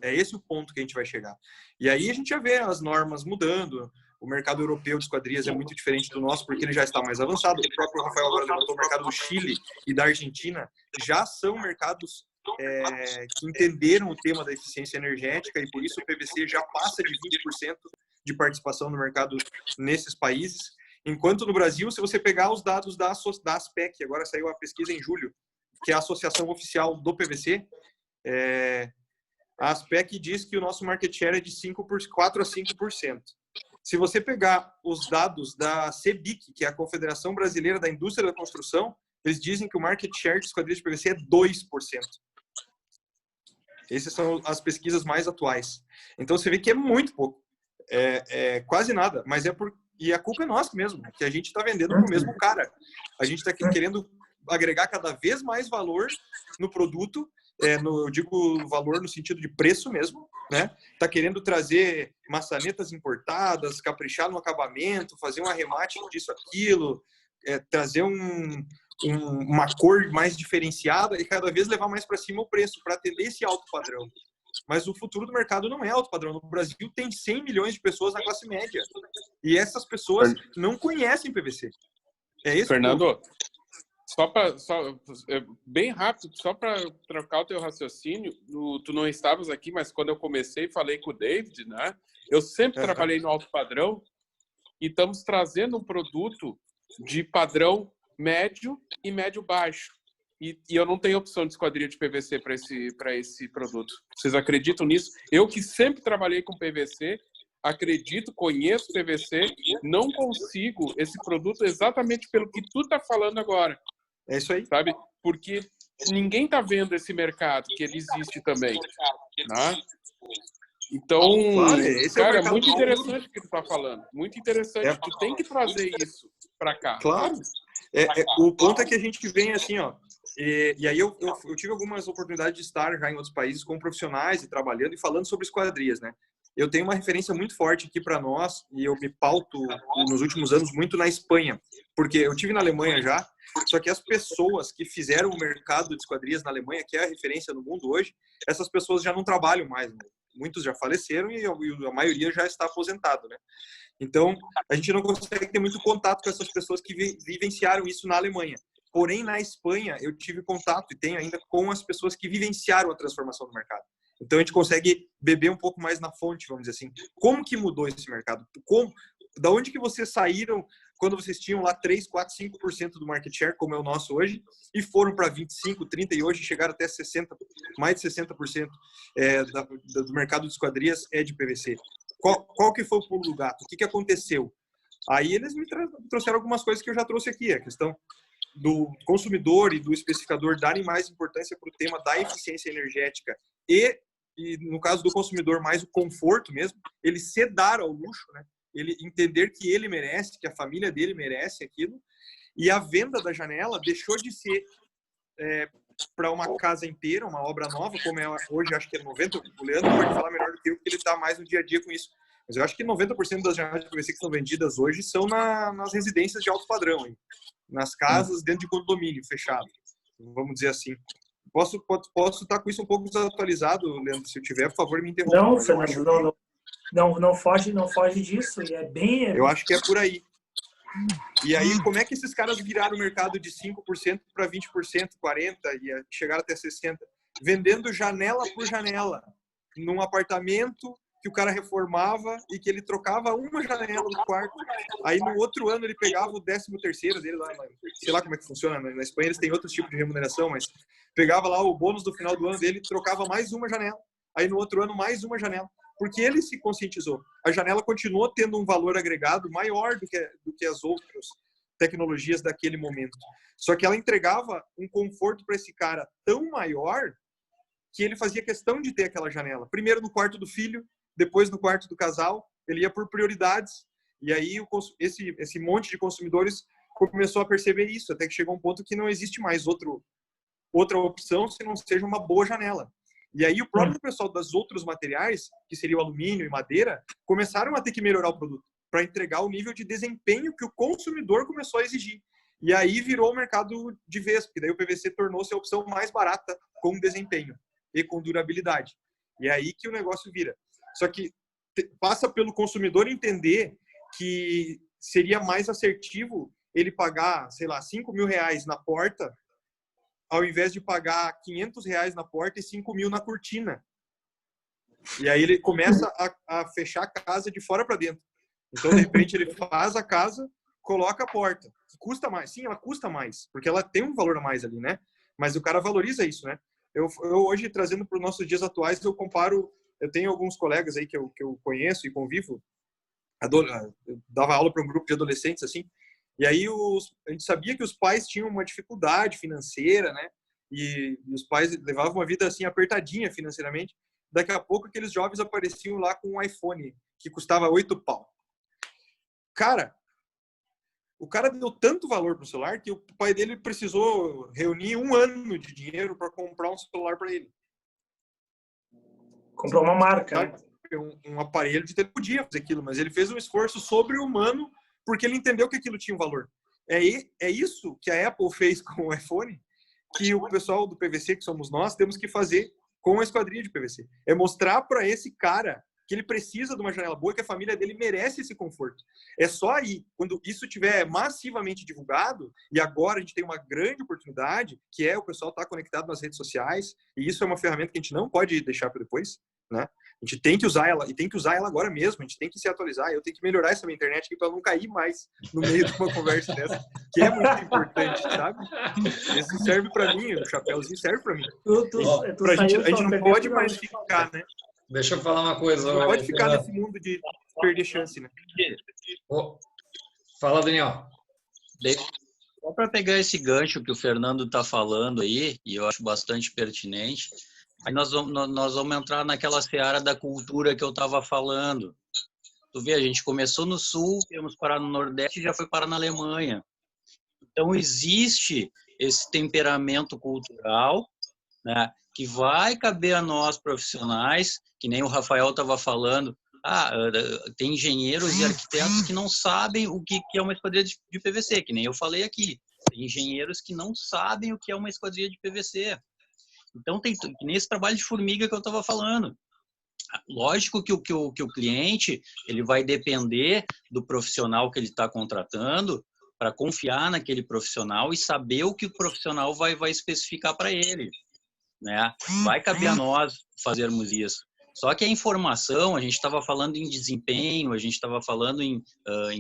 É esse o ponto que a gente vai chegar. E aí a gente já vê as normas mudando. O mercado europeu de esquadrias é muito diferente do nosso, porque ele já está mais avançado. O próprio Rafael agora levantou o mercado do Chile e da Argentina. Já são mercados que entenderam o tema da eficiência energética, e por isso o PVC já passa de 20% de participação no mercado nesses países. Enquanto no Brasil, se você pegar os dados da ASPEC, agora saiu a pesquisa em julho, que é a associação oficial do PVC, a ASPEC diz que o nosso market share é de 4% a 5%. Se você pegar os dados da CEBIC, que é a Confederação Brasileira da Indústria da Construção, eles dizem que o market share de esquadrias de PVC é 2%. Essas são as pesquisas mais atuais. Então você vê que é muito pouco. É quase nada, mas e a culpa é nossa mesmo, que a gente está vendendo para o mesmo cara. A gente está querendo agregar cada vez mais valor no produto, eu digo valor no sentido de preço mesmo, né? Está querendo trazer maçanetas importadas, caprichar no acabamento, fazer um arremate disso, aquilo, trazer uma cor mais diferenciada e cada vez levar mais para cima o preço, para atender esse alto padrão. Mas o futuro do mercado não é alto padrão. No Brasil tem 100 milhões de pessoas na classe média. E essas pessoas não conhecem PVC. É isso. Fernando, bem rápido, só para trocar o teu raciocínio, tu não estavas aqui, mas quando eu comecei, falei com o David, né? Eu sempre trabalhei no alto padrão e estamos trazendo um produto de padrão médio e médio baixo. E eu não tenho opção de esquadria de PVC para esse produto. Vocês acreditam nisso? Eu que sempre trabalhei com PVC, acredito, conheço PVC, não consigo esse produto exatamente pelo que tu tá falando agora. É isso aí. Sabe? Porque ninguém tá vendo esse mercado, que ele existe também. Né? Então, cara, é muito interessante o que tu tá falando. Muito interessante. Tu tem que trazer isso para cá. Claro. O ponto é que a gente vem assim, ó. E aí eu tive algumas oportunidades de estar já em outros países com profissionais e trabalhando e falando sobre esquadrias, né? Eu tenho uma referência muito forte aqui para nós e eu me pauto nos últimos anos muito na Espanha, porque eu tive na Alemanha já, só que as pessoas que fizeram o mercado de esquadrias na Alemanha, que é a referência no mundo hoje, essas pessoas já não trabalham mais, né? Muitos já faleceram e a maioria já está aposentado, né? Então, a gente não consegue ter muito contato com essas pessoas que vivenciaram isso na Alemanha. Porém, na Espanha, eu tive contato e tenho ainda com as pessoas que vivenciaram a transformação do mercado. Então, a gente consegue beber um pouco mais na fonte, vamos dizer assim. Como que mudou esse mercado? Da onde que vocês saíram quando vocês tinham lá 3, 4, 5% do market share, como é o nosso hoje, e foram para 25, 30 e hoje chegaram até 60%? mais de 60% do mercado de esquadrias é de PVC. Qual que foi o pulo do gato? O que aconteceu? Aí eles me trouxeram algumas coisas que eu já trouxe aqui, a questão do consumidor e do especificador darem mais importância para o tema da eficiência energética e, no caso do consumidor, mais o conforto mesmo, ele se dar ao luxo, né? Ele entender que ele merece, que a família dele merece aquilo, e a venda da janela deixou de ser para uma casa inteira, uma obra nova, como é hoje, acho que é 90%, o Leandro pode falar melhor do que eu, porque ele está mais no dia a dia com isso. Mas eu acho que 90% das janelas de PVC que são vendidas hoje são nas residências de alto padrão, hein? Nas casas dentro de condomínio fechado, vamos dizer assim. Posso estar com isso um pouco desatualizado, Leandro? Se eu tiver, por favor, me interrompa. Não, Fernando, não foge disso. E é bem... Eu acho que é por aí. E aí, como é que esses caras viraram o mercado de 5% para 20%, 40% e chegaram até 60%? Vendendo janela por janela, num apartamento que o cara reformava e que ele trocava uma janela do quarto. Aí, no outro ano, ele pegava o 13º dele lá, sei lá como é que funciona, na Espanha eles têm outros tipos de remuneração, mas pegava lá o bônus do final do ano dele e trocava mais uma janela. Aí, no outro ano, mais uma janela. Porque ele se conscientizou. A janela continuou tendo um valor agregado maior do que as outras tecnologias daquele momento. Só que ela entregava um conforto para esse cara tão maior que ele fazia questão de ter aquela janela. Primeiro no quarto do filho, depois no quarto do casal, ele ia por prioridades. E aí esse monte de consumidores começou a perceber isso, até que chegou um ponto que não existe mais outra opção se não seja uma boa janela. E aí o próprio pessoal dos outros materiais, que seria o alumínio e madeira, começaram a ter que melhorar o produto para entregar o nível de desempenho que o consumidor começou a exigir. E aí virou o mercado de vez, porque daí o PVC tornou-se a opção mais barata com desempenho e com durabilidade. E é aí que o negócio vira. Só que passa pelo consumidor entender que seria mais assertivo ele pagar, sei lá, R$5.000 na porta, ao invés de pagar R$500 na porta e 5.000 na cortina. E aí ele começa a fechar a casa de fora para dentro. Então, de repente, ele faz a casa, coloca a porta. Custa mais. Sim, ela custa mais, porque ela tem um valor a mais ali, né? Mas o cara valoriza isso, né? Eu hoje, trazendo para os nossos dias atuais, eu comparo... Eu tenho alguns colegas aí que eu conheço e convivo. Eu dava aula para um grupo de adolescentes, assim. E aí a gente sabia que os pais tinham uma dificuldade financeira, né? E os pais levavam uma vida assim apertadinha financeiramente. Daqui a pouco aqueles jovens apareciam lá com um iPhone que custava 8 pau. Cara, o cara deu tanto valor pro celular que o pai dele precisou reunir 1 ano de dinheiro para comprar um celular para ele. Comprou uma marca, né? Um aparelho de ele podia fazer aquilo, mas ele fez um esforço sobre-humano porque ele entendeu que aquilo tinha um valor. É isso que a Apple fez com o iPhone, que o pessoal do PVC, que somos nós, temos que fazer com a esquadrinha de PVC. É mostrar para esse cara que ele precisa de uma janela boa, que a família dele merece esse conforto. É só aí, quando isso estiver massivamente divulgado, e agora a gente tem uma grande oportunidade, que é o pessoal estar conectado nas redes sociais, e isso é uma ferramenta que a gente não pode deixar para depois, né? A gente tem que usar ela, e tem que usar ela agora mesmo, a gente tem que se atualizar, eu tenho que melhorar essa minha internet aqui para não cair mais no meio de uma conversa dessa, que é muito importante, sabe? Isso serve para mim, o chapéuzinho serve para mim. A gente não pode mais ficar, né? Deixa eu falar uma coisa. Não pode ficar nesse mundo de perder chance, né? Fala, Daniel. Só para pegar esse gancho que o Fernando está falando aí, e eu acho bastante pertinente, aí nós vamos entrar naquela seara da cultura que eu estava falando. Tu vê, a gente começou no Sul, viemos parar no Nordeste e já foi parar na Alemanha. Então, existe esse temperamento cultural, né, que vai caber a nós profissionais, que nem o Rafael estava falando. Tem engenheiros e arquitetos que não sabem o que é uma esquadria de PVC, que nem eu falei aqui. Tem engenheiros que não sabem o que é uma esquadria de PVC. Então, tem nesse trabalho de formiga que eu estava falando. Lógico que o cliente ele vai depender do profissional que ele está contratando para confiar naquele profissional e saber o que o profissional vai especificar para ele, né? Vai caber a nós fazermos isso. Só que a informação, a gente estava falando em desempenho, a gente estava falando em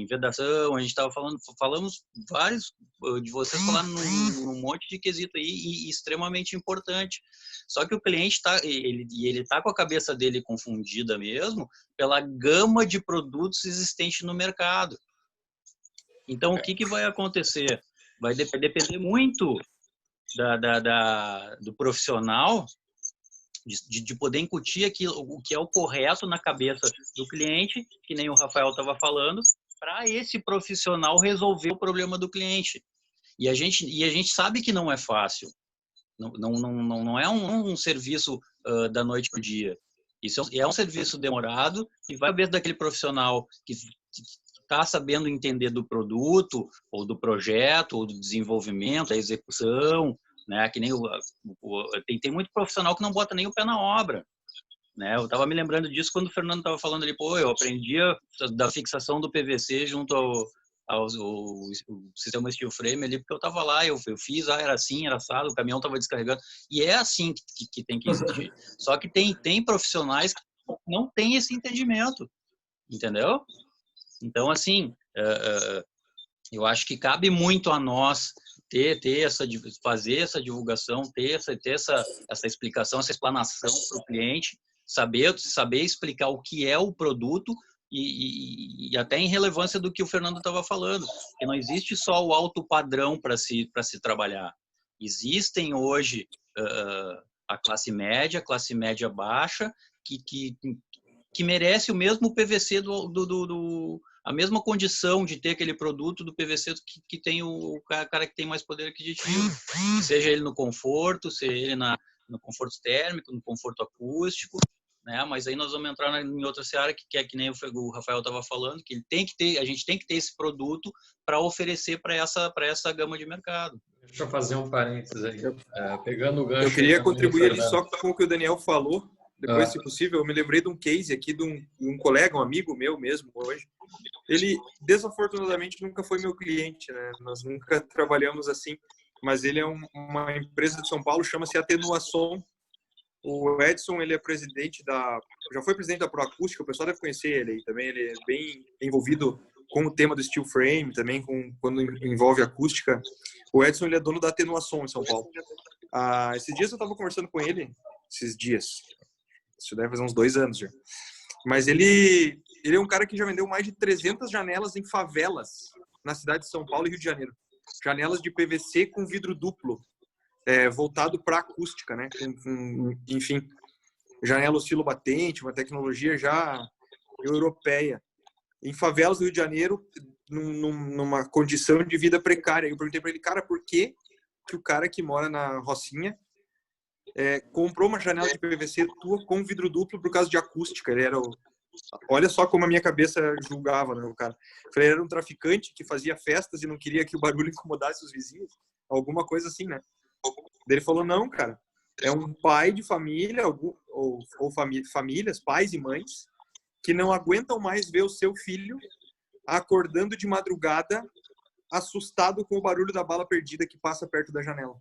vedação, a gente estava falamos vários, de vocês falaram num monte de quesito aí, e extremamente importante. Só que o cliente ele tá com a cabeça dele confundida mesmo pela gama de produtos existentes no mercado. Então, o que vai acontecer? Vai depender muito do profissional de poder incutir o que é o correto na cabeça do cliente, que nem o Rafael estava falando, para esse profissional resolver o problema do cliente. E a gente sabe que não é fácil. Não é um serviço da noite para o dia. Isso é um serviço demorado e vai ver daquele profissional que está sabendo entender do produto, ou do projeto, ou do desenvolvimento, da execução, né? Que nem tem muito profissional que não bota nem o pé na obra, né? Eu estava me lembrando disso quando o Fernando estava falando ali, eu aprendia da fixação do PVC junto ao sistema steel frame ali, porque eu estava lá, eu fiz, era assim, era assado, o caminhão estava descarregando, e é assim que tem que existir. Só que tem profissionais que não têm esse entendimento, entendeu? Então, assim, eu acho que cabe muito a nós fazer essa divulgação, ter essa explicação, essa explanação para o cliente, saber explicar o que é o produto e até em relevância do que o Fernando estava falando, que não existe só o alto padrão para se trabalhar. Existem hoje a classe média baixa, que merece o mesmo PVC a mesma condição de ter aquele produto do PVC que tem o cara que tem mais poder aquisitivo, seja ele no conforto, seja ele no conforto térmico, no conforto acústico, né? Mas aí nós vamos entrar em outra seara que é que nem o Rafael estava falando, que a gente tem que ter esse produto para oferecer para essa gama de mercado. Deixa eu fazer um parênteses aí, pegando o gancho. Eu queria contribuir ali só com o que o Daniel falou. Depois, se possível, eu me lembrei de um case aqui de um colega, um amigo meu mesmo hoje. Ele, desafortunadamente, nunca foi meu cliente, né? Nós nunca trabalhamos assim, mas ele é uma empresa de São Paulo, chama-se Atenuação. O Edson, ele é já foi presidente da Proacústica, o pessoal deve conhecer ele aí também, ele é bem envolvido com o tema do steel frame, também quando envolve acústica. O Edson, ele é dono da Atenuação em São Paulo. Esses dias eu estava conversando com ele, isso deve fazer uns 2 anos já. Mas ele é um cara que já vendeu mais de 300 janelas em favelas na cidade de São Paulo e Rio de Janeiro. Janelas de PVC com vidro duplo, voltado para acústica, né? Enfim, janela oscilobatente, uma tecnologia já europeia. Em favelas do Rio de Janeiro, numa condição de vida precária. Eu perguntei para ele, cara, por que o cara que mora na Rocinha comprou uma janela de PVC tua com vidro duplo por causa de acústica? Ele era olha só como a minha cabeça julgava, né, o cara. Ele era um traficante que fazia festas e não queria que o barulho incomodasse os vizinhos, alguma coisa assim, né? Ele falou, não, cara, é um pai de família ou famílias, pais e mães, que não aguentam mais ver o seu filho acordando de madrugada assustado com o barulho da bala perdida que passa perto da janela.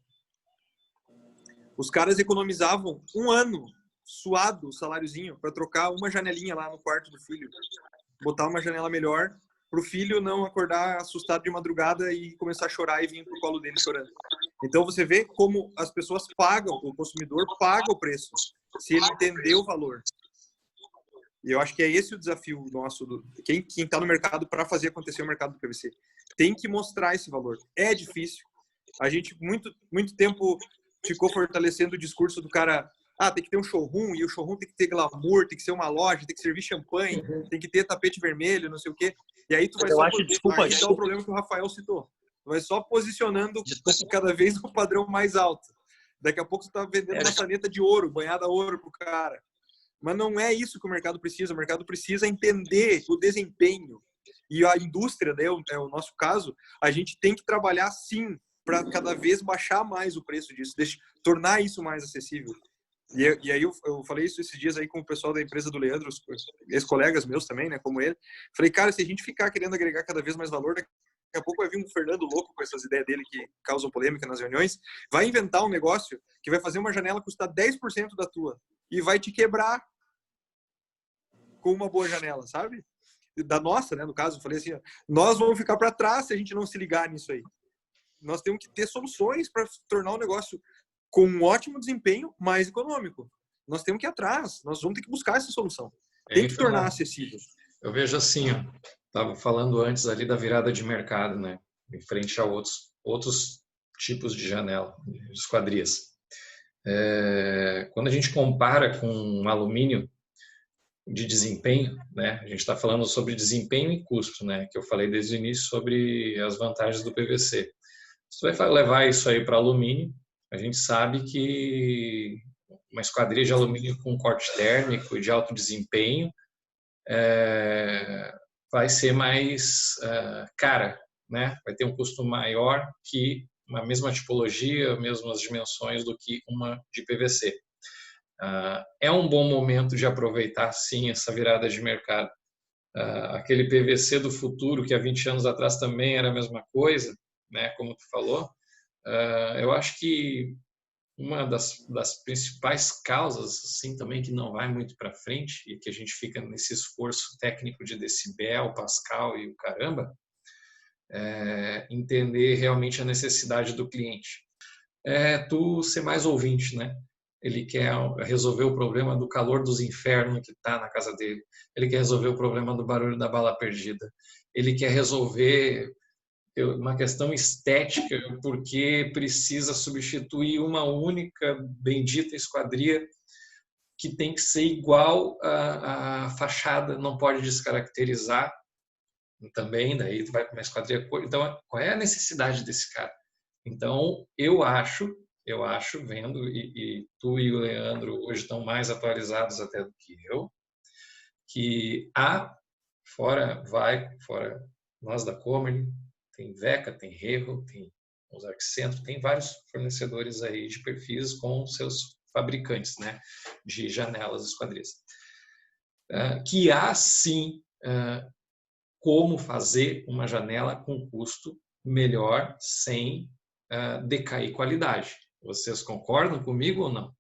Os caras economizavam 1 ano suado o saláriozinho para trocar uma janelinha lá no quarto do filho. Botar uma janela melhor para o filho não acordar assustado de madrugada e começar a chorar e vir pro colo dele chorando. Então você vê como as pessoas pagam, o consumidor paga o preço, se ele entender o valor. E eu acho que é esse o desafio nosso, quem está no mercado para fazer acontecer o mercado do PVC. Tem que mostrar esse valor. É difícil. A gente, muito tempo, ficou fortalecendo o discurso do cara, tem que ter um showroom, e o showroom tem que ter glamour, tem que ser uma loja, tem que servir champanhe, tem que ter tapete vermelho, não sei o quê. E aí tu vai aí dá o problema que o Rafael citou. Tu vai só posicionando cada vez o padrão mais alto. Daqui a pouco tu tá vendendo uma caneta de ouro, banhada a ouro pro cara. Mas não é isso que o mercado precisa. O mercado precisa entender o desempenho. E a indústria, né, é o nosso caso, a gente tem que trabalhar sim para cada vez baixar mais o preço disso, tornar isso mais acessível. E aí eu falei isso esses dias aí com o pessoal da empresa do Leandro, os ex-colegas meus também, né, como ele. Falei, cara, se a gente ficar querendo agregar cada vez mais valor, daqui a pouco vai vir um Fernando louco com essas ideias dele que causam polêmica nas reuniões, vai inventar um negócio que vai fazer uma janela custar 10% da tua e vai te quebrar. com uma boa janela, sabe? Da nossa, né? No caso, eu falei assim, nós vamos ficar para trás se a gente não se ligar nisso aí. Nós temos que ter soluções para tornar o negócio com um ótimo desempenho mais econômico. Nós temos que ir atrás, nós vamos ter que buscar essa solução. Tem que tornar acessível. Eu vejo assim, ó, estava falando antes ali da virada de mercado, né? Em frente a outros tipos de janela, de esquadrias. Quando a gente compara com um alumínio de desempenho, né? A gente está falando sobre desempenho e custo, né? Que eu falei desde o início sobre as vantagens do PVC. Se você vai levar isso aí para alumínio, a gente sabe que uma esquadria de alumínio com corte térmico e de alto desempenho vai ser mais cara, né? Vai ter um custo maior que uma mesma tipologia, mesmas dimensões do que uma de PVC. É um bom momento de aproveitar, sim, essa virada de mercado. Aquele PVC do futuro, que há 20 anos atrás também era a mesma coisa, né? Como tu falou, eu acho que uma das principais causas, assim, também que não vai muito para frente e que a gente fica nesse esforço técnico de decibel, pascal e o caramba, entender realmente a necessidade do cliente. Tu ser mais ouvinte, né? Ele quer resolver o problema do calor dos infernos que está na casa dele. Ele quer resolver o problema do barulho da bala perdida. Ele quer resolver uma questão estética porque precisa substituir uma única bendita esquadria que tem que ser igual à fachada, não pode descaracterizar também, daí tu vai para uma esquadria. Então, qual é a necessidade desse cara? Então, eu acho, vendo, e tu e o Leandro hoje estão mais atualizados até do que eu, que fora nós da Comerly, tem Veca, tem Reho, tem os Arccentro, tem vários fornecedores aí de perfis com seus fabricantes, né, de janelas e esquadrias. Que há, sim, como fazer uma janela com custo melhor sem decair qualidade. Vocês concordam comigo ou não?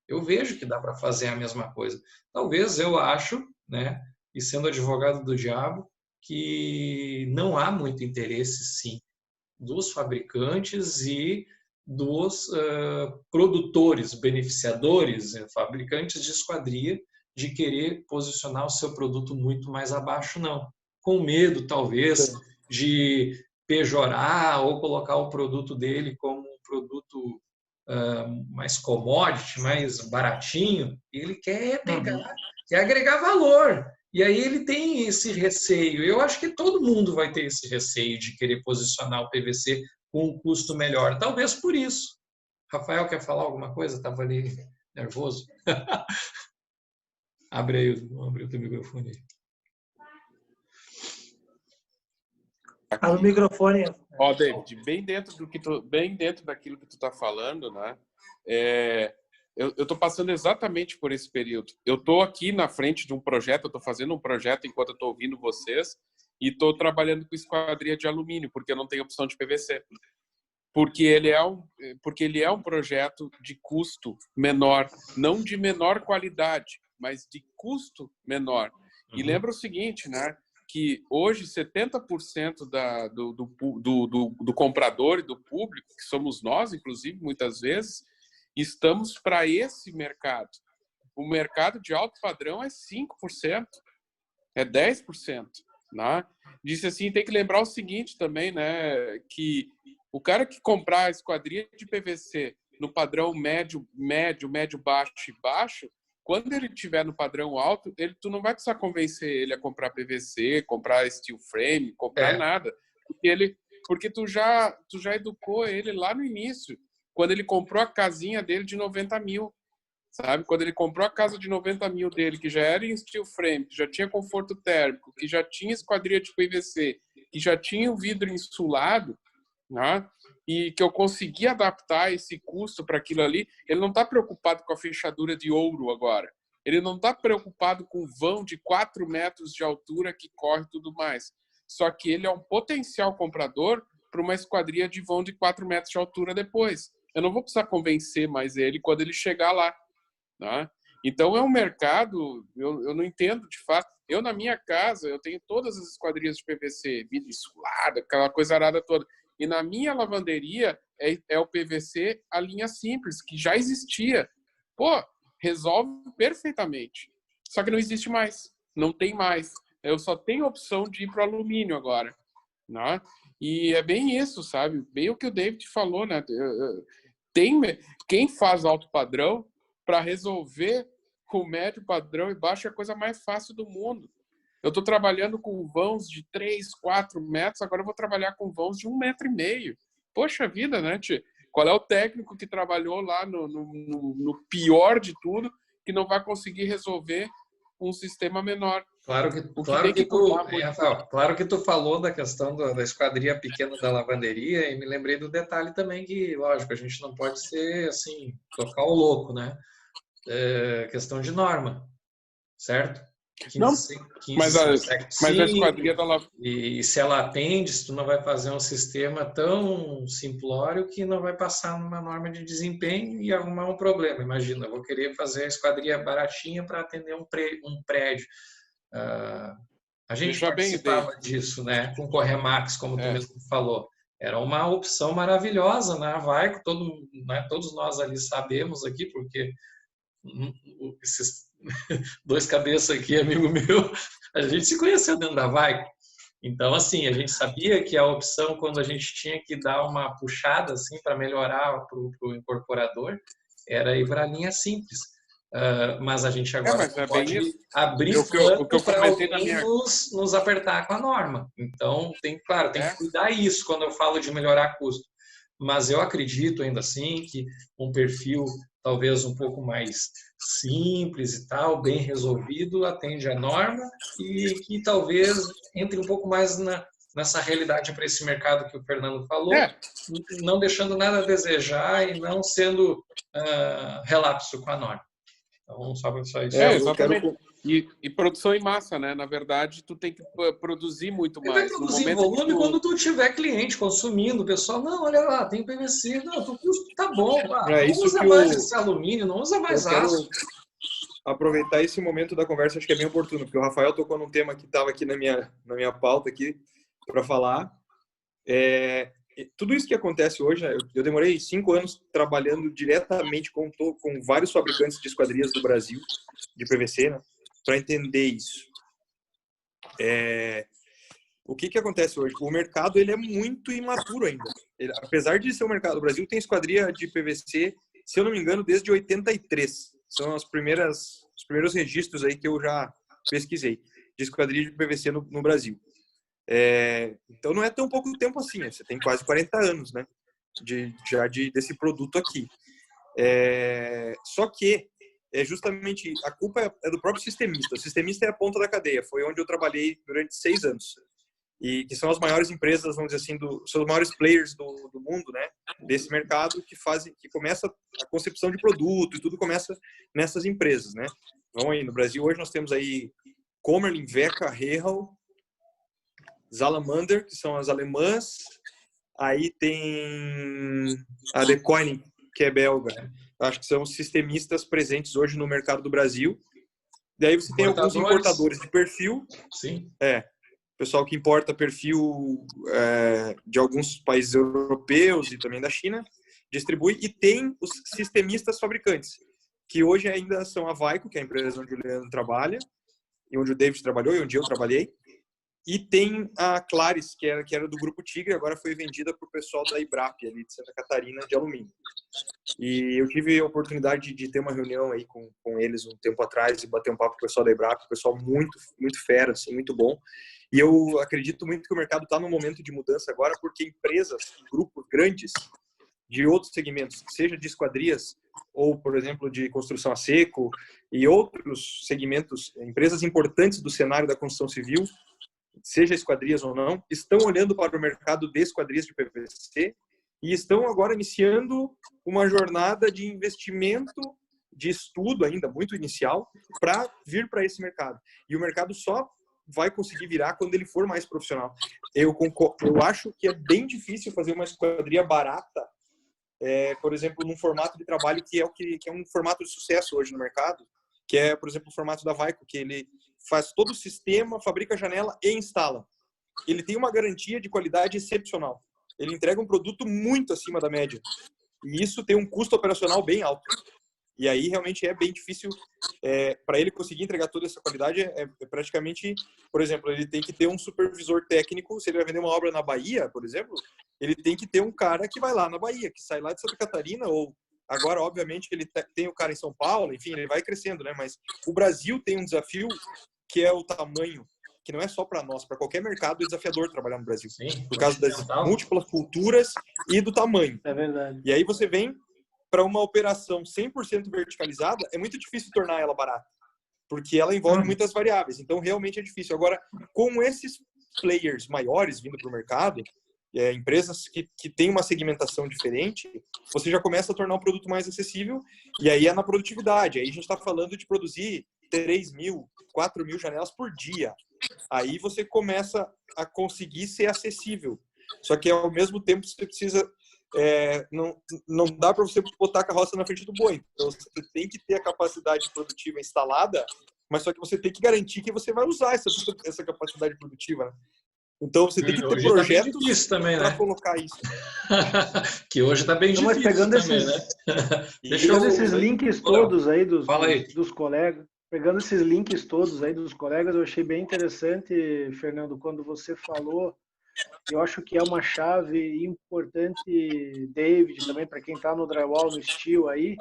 Eu vejo que dá para fazer a mesma coisa. Talvez eu acho, né, e sendo advogado do diabo, que não há muito interesse, sim, dos fabricantes e dos produtores, beneficiadores, fabricantes de esquadria, de querer posicionar o seu produto muito mais abaixo, não. Com medo, talvez, de pejorar ou colocar o produto dele como um produto mais commodity, mais baratinho. Ele quer pegar, quer agregar valor. E aí ele tem esse receio. Eu acho que todo mundo vai ter esse receio de querer posicionar o PVC com um custo melhor. Talvez por isso. Rafael, quer falar alguma coisa? Estava ali nervoso. Abre o teu microfone aí. O microfone. Ó, David, bem dentro daquilo que tu tá falando, né? Eu tô passando exatamente por esse período. Eu tô aqui na frente de um projeto, eu tô fazendo um projeto enquanto eu tô ouvindo vocês e tô trabalhando com esquadria de alumínio, porque eu não tenho opção de PVC. Porque ele é um projeto de custo menor, não de menor qualidade, mas de custo menor. E lembra o seguinte, né? Que hoje 70% do comprador e do público, que somos nós, inclusive, muitas vezes, estamos para esse mercado. O mercado de alto padrão é 5%, é 10%. Né? Disse assim, tem que lembrar o seguinte também, né? Que o cara que comprar a esquadria de PVC no padrão médio, baixo e baixo, quando ele estiver no padrão alto, tu não vai precisar convencer ele a comprar PVC, comprar steel frame, comprar nada. Porque tu já educou ele lá no início, quando ele comprou a casinha dele de 90 mil. Sabe? Quando ele comprou a casa de 90 mil dele, que já era em steel frame, que já tinha conforto térmico, que já tinha esquadria de PVC, que já tinha o vidro insulado, né? E que eu consegui adaptar esse custo para aquilo ali, ele não está preocupado com a fechadura de ouro agora. Ele não está preocupado com o vão de 4 metros de altura que corre e tudo mais. Só que ele é um potencial comprador para uma esquadria de vão de 4 metros de altura depois. Eu não vou precisar convencer mais ele quando ele chegar lá. Né? Então é um mercado, eu não entendo de fato. Eu, na minha casa, eu tenho todas as esquadrias de PVC, vidro insulado, aquela coisa arada toda. E na minha lavanderia é o PVC, a linha simples, que já existia. Pô, resolve perfeitamente. Só que não existe mais. Não tem mais. Eu só tenho a opção de ir para o alumínio agora. Né? E é bem isso, sabe? Bem o que o David falou, né? Quem faz alto padrão, para resolver com médio padrão e baixo é a coisa mais fácil do mundo. Eu estou trabalhando com vãos de 3, 4 metros, agora eu vou trabalhar com vãos de 1,5 metro. Poxa vida, né, tio? Qual é o técnico que trabalhou lá no pior de tudo que não vai conseguir resolver um sistema menor? Claro que tu falou da questão da esquadria pequena da lavanderia e me lembrei do detalhe também que, lógico, a gente não pode ser assim, tocar o louco, né? Questão de norma, certo? 15, não, 15, mas a esquadria da lavanderia... E se ela atende, se tu não vai fazer um sistema tão simplório que não vai passar numa norma de desempenho e arrumar um problema. Imagina, eu vou querer fazer a esquadria baratinha para atender um prédio. A gente participava disso, né? Com o Corremax, como tu mesmo falou. Era uma opção maravilhosa na Avaico, todos nós ali sabemos aqui, porque esses dois cabeças aqui, amigo meu, a gente se conheceu dentro da Avaico. Então, assim, a gente sabia que a opção, quando a gente tinha que dar uma puxada assim, para melhorar para o incorporador, era ir para a linha simples. Mas a gente agora pode abrir flanco para alguém nos apertar com a norma. Então, tem que cuidar isso quando eu falo de melhorar custo. Mas eu acredito ainda assim que um perfil talvez um pouco mais simples e tal, bem resolvido, atende a norma e que talvez entre um pouco mais nessa realidade para esse mercado que o Fernando falou, não deixando nada a desejar e não sendo relapso com a norma. Então, só isso. Exatamente. E produção em massa, né? Na verdade, tu tem que produzir muito mais. Vai produzir volume quando tu tiver cliente consumindo. O pessoal, não, olha lá, tem PVC. Não, o custo tá bom. Não usa mais esse alumínio, não usa mais aço. Aproveitar esse momento da conversa, acho que é bem oportuno, porque o Rafael tocou num tema que estava aqui na minha pauta aqui para falar. Tudo isso que acontece hoje, né? Eu demorei 5 anos trabalhando diretamente com vários fabricantes de esquadrias do Brasil, de PVC, né? Para entender isso. O que acontece hoje? O mercado ele é muito imaturo ainda. Apesar de ser um mercado, o Brasil tem esquadria de PVC, se eu não me engano, desde 83. São os primeiros registros aí que eu já pesquisei de esquadria de PVC no Brasil. Então não é tão pouco tempo assim. Você tem quase 40 anos, né? Desse produto aqui. Só que justamente a culpa é do próprio sistemista. O sistemista é a ponta da cadeia. Foi onde eu trabalhei durante 6 anos. E que são as maiores empresas, vamos dizer assim, são os maiores players do mundo, né? Desse mercado que começa a concepção de produto e tudo começa nessas empresas, né? Vamos aí, no Brasil hoje nós temos aí Comerlin, Veca, Rehal, Salamander, que são as alemãs. Aí tem a De Koning, que é belga. Acho que são os sistemistas presentes hoje no mercado do Brasil. Daí você tem alguns importadores de perfil. Sim. Pessoal que importa perfil de alguns países europeus e também da China, distribui. E tem os sistemistas fabricantes, que hoje ainda são a Avaico, que é a empresa onde o Leandro trabalha, e onde o David trabalhou, e onde eu trabalhei. E tem a Claris, que era do Grupo Tigre, agora foi vendida para o pessoal da Ibrap, ali de Santa Catarina, de alumínio. E eu tive a oportunidade de ter uma reunião aí com eles um tempo atrás e bater um papo com o pessoal da Ibrap, um pessoal muito, muito fera, assim, muito bom. E eu acredito muito que o mercado está num momento de mudança agora, porque empresas, grupos grandes de outros segmentos, seja de esquadrias ou, por exemplo, de construção a seco e outros segmentos, empresas importantes do cenário da construção civil, seja esquadrias ou não, estão olhando para o mercado de esquadrias de PVC e estão agora iniciando uma jornada de investimento, de estudo ainda muito inicial, para vir para esse mercado. E o mercado só vai conseguir virar quando ele for mais profissional. Eu acho que é bem difícil fazer uma esquadria barata, por exemplo, num formato de trabalho que é um formato de sucesso hoje no mercado, que é, por exemplo, o formato da Vaiko, que ele faz todo o sistema, fabrica a janela e instala. Ele tem uma garantia de qualidade excepcional. Ele entrega um produto muito acima da média. E isso tem um custo operacional bem alto. E aí realmente é bem difícil para ele conseguir entregar toda essa qualidade. É praticamente, por exemplo, ele tem que ter um supervisor técnico. Se ele vai vender uma obra na Bahia, por exemplo, ele tem que ter um cara que vai lá na Bahia, que sai lá de Santa Catarina, ou agora, obviamente, ele tem o cara em São Paulo, enfim, ele vai crescendo, né? Mas o Brasil tem um desafio que é o tamanho, que não é só para nós, para qualquer mercado é desafiador trabalhar no Brasil. Sim, por causa das múltiplas culturas e do tamanho. É verdade. E aí você vem para uma operação 100% verticalizada, é muito difícil tornar ela barata, porque ela envolve muitas variáveis. Então, realmente é difícil. Agora, com esses players maiores vindo para o mercado, empresas que têm uma segmentação diferente, você já começa a tornar o produto mais acessível, e aí é na produtividade. Aí a gente está falando de produzir 3.000, 4.000 janelas por dia. Aí você começa a conseguir ser acessível. Só que, ao mesmo tempo, você precisa... não dá para você botar a carroça na frente do boi. Então, você tem que ter a capacidade produtiva instalada, mas só que você tem que garantir que você vai usar essa capacidade produtiva, né? Então, você tem que ter projetos para colocar isso. Que hoje está bem difícil pegando também, Pegando esses links todos aí dos colegas, pegando esses links todos aí dos colegas, eu achei bem interessante, Fernando, quando você falou. Eu acho que é uma chave importante, David, também para quem está no drywall, no steel aí.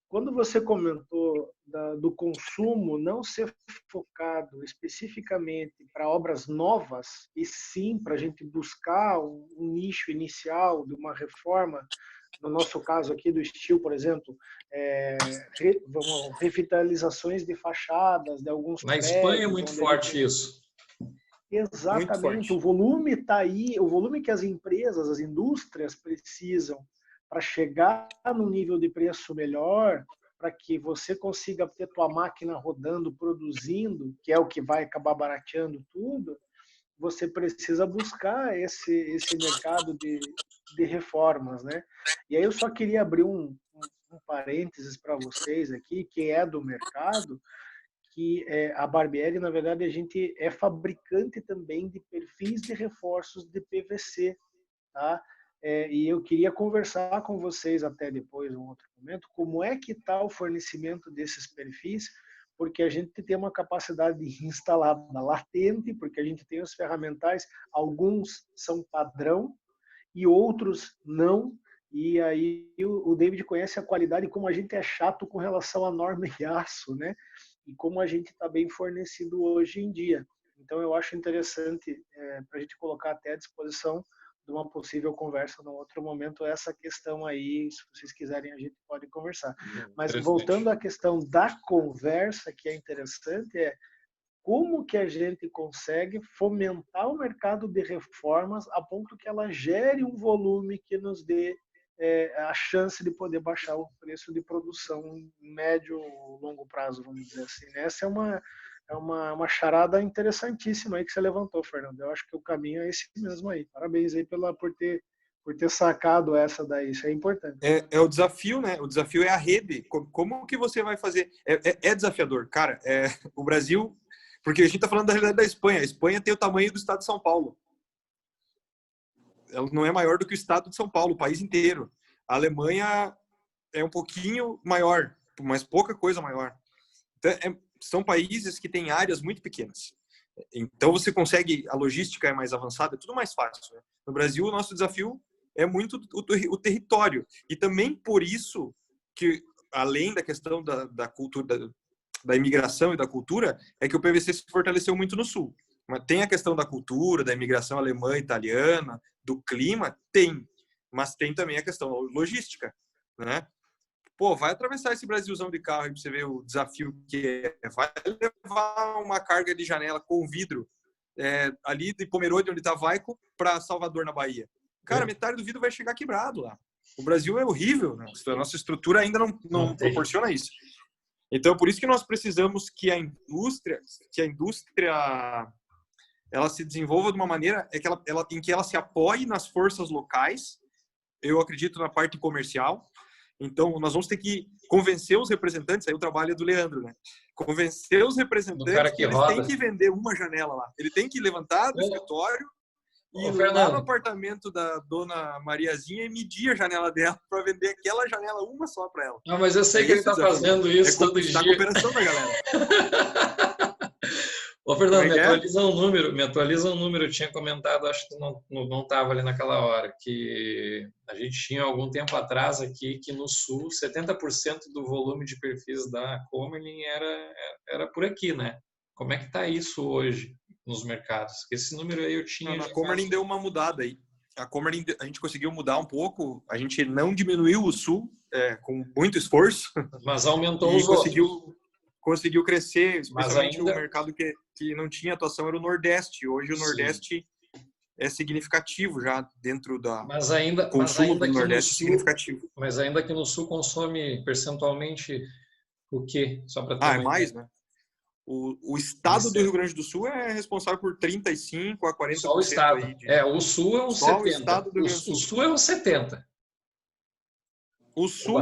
Quando você comentou do consumo não ser focado especificamente para obras novas, e sim para a gente buscar um nicho inicial de uma reforma, no nosso caso aqui do steel, por exemplo, revitalizações de fachadas de alguns prédios. Na Espanha é muito forte isso. Exatamente, o volume está aí, o volume que as empresas, as indústrias precisam para chegar num nível de preço melhor, para que você consiga ter tua máquina rodando, produzindo, que é o que vai acabar barateando tudo, você precisa buscar esse mercado de reformas, né? E aí eu só queria abrir um parênteses para vocês aqui, que é do mercado, que a Barbieri, na verdade, a gente é fabricante também de perfis de reforços de PVC, tá? E eu queria conversar com vocês até depois, em um outro momento, como é que está o fornecimento desses perfis, porque a gente tem uma capacidade instalada latente, porque a gente tem os ferramentais, alguns são padrão e outros não. E aí o David conhece a qualidade, como a gente é chato com relação à norma e aço, né? E como a gente está bem fornecido hoje em dia. Então, eu acho interessante para a gente colocar até à disposição de uma possível conversa num outro momento essa questão aí, se vocês quiserem a gente pode conversar. Mas voltando à questão da conversa, que é interessante, como que a gente consegue fomentar o mercado de reformas a ponto que ela gere um volume que nos dê a chance de poder baixar o preço de produção em médio ou longo prazo, vamos dizer assim. Essa é uma charada interessantíssima aí que você levantou, Fernando. Eu acho que o caminho é esse mesmo aí. Parabéns aí por ter sacado essa daí. Isso é importante. É o desafio, né? O desafio é a rede. Como que você vai fazer? É desafiador. Cara, o Brasil... Porque a gente está falando da realidade da Espanha. A Espanha tem o tamanho do estado de São Paulo. Ela não é maior do que o estado de São Paulo, o país inteiro. A Alemanha é um pouquinho maior, mas pouca coisa maior. Então, são países que têm áreas muito pequenas. Então, você consegue... A logística é mais avançada, é tudo mais fácil, né? No Brasil, o nosso desafio é muito o território. E também por isso que, além da questão da cultura... da imigração e da cultura, é que o PVC se fortaleceu muito no Sul. Mas tem a questão da cultura, da imigração alemã, italiana, do clima? Tem. Mas tem também a questão logística, né? Pô, vai atravessar esse Brasilzão de carro aí pra você ver o desafio que é. Vai levar uma carga de janela com vidro ali de Pomerode, onde tá Vaiko, para Salvador, na Bahia. Cara, metade do vidro vai chegar quebrado lá. O Brasil é horrível, né? A nossa estrutura ainda não proporciona isso. Então, por isso que nós precisamos que a indústria ela se desenvolva de uma maneira em que ela se apoie nas forças locais. Eu acredito na parte comercial Então, nós vamos ter que convencer os representantes, aí o trabalho é do Leandro, né? Convencer os representantes que eles têm que vender uma janela lá. Ele tem que levantar do escritório e ir lá no apartamento da dona Mariazinha e medir a janela dela para vender aquela janela uma só para ela. Não, mas eu sei que ele está fazendo isso todo dia. A cooperação da galera. Ô, Fernando, me atualiza um número. Eu tinha comentado, acho que não estava ali naquela hora, que a gente tinha algum tempo atrás aqui que no Sul 70% do volume de perfis da Comerlin era por aqui, né? Como é que está isso hoje nos mercados? Esse número aí eu tinha... A Comerlin deu uma mudada aí. A Comerlin, a gente conseguiu mudar um pouco, a gente não diminuiu o Sul com muito esforço. Mas aumentou os outros. Conseguiu crescer, especialmente o mercado que não tinha atuação era o Nordeste. Hoje o Nordeste é significativo já dentro da consumo do Nordeste significativo. Mas ainda que no Sul consome percentualmente o quê? Só para ter é mais, né? O estado do Rio Grande do Sul é responsável por 35% a 40%. Só o estado. O Sul é uns 70%. O Sul é uns 70%. O Sul,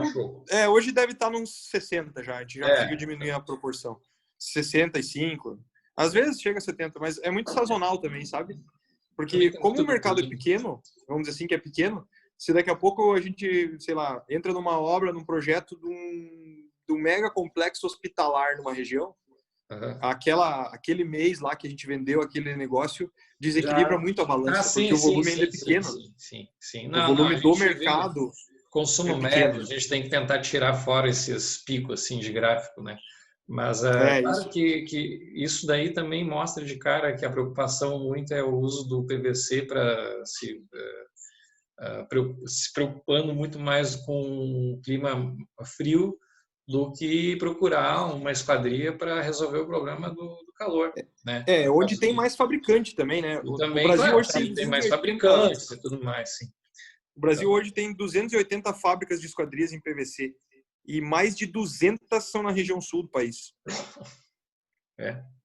hoje deve estar nos 60 já. A gente já conseguiu diminuir a proporção. 65. Às vezes chega a 70, mas é muito sazonal também, sabe? Porque como o mercado é pequeno, vamos dizer assim que é pequeno, se daqui a pouco a gente, sei lá, entra numa obra, num projeto de um mega complexo hospitalar numa região, aquele mês lá que a gente vendeu aquele negócio desequilibra muito a balança, porque o volume ainda é pequeno. Sim. O volume do mercado... Consumo médio, a gente tem que tentar tirar fora esses picos assim de gráfico, né? Mas claro que isso daí também mostra de cara que a preocupação muito é o uso do PVC para se preocupando muito mais com o clima frio do que procurar uma esquadria para resolver o problema do calor, né? Onde tem mais fabricante também, né? O Brasil hoje tem mais fabricantes e tudo mais, sim. O Brasil hoje tem 280 fábricas de esquadrias em PVC e mais de 200 são na região sul do país.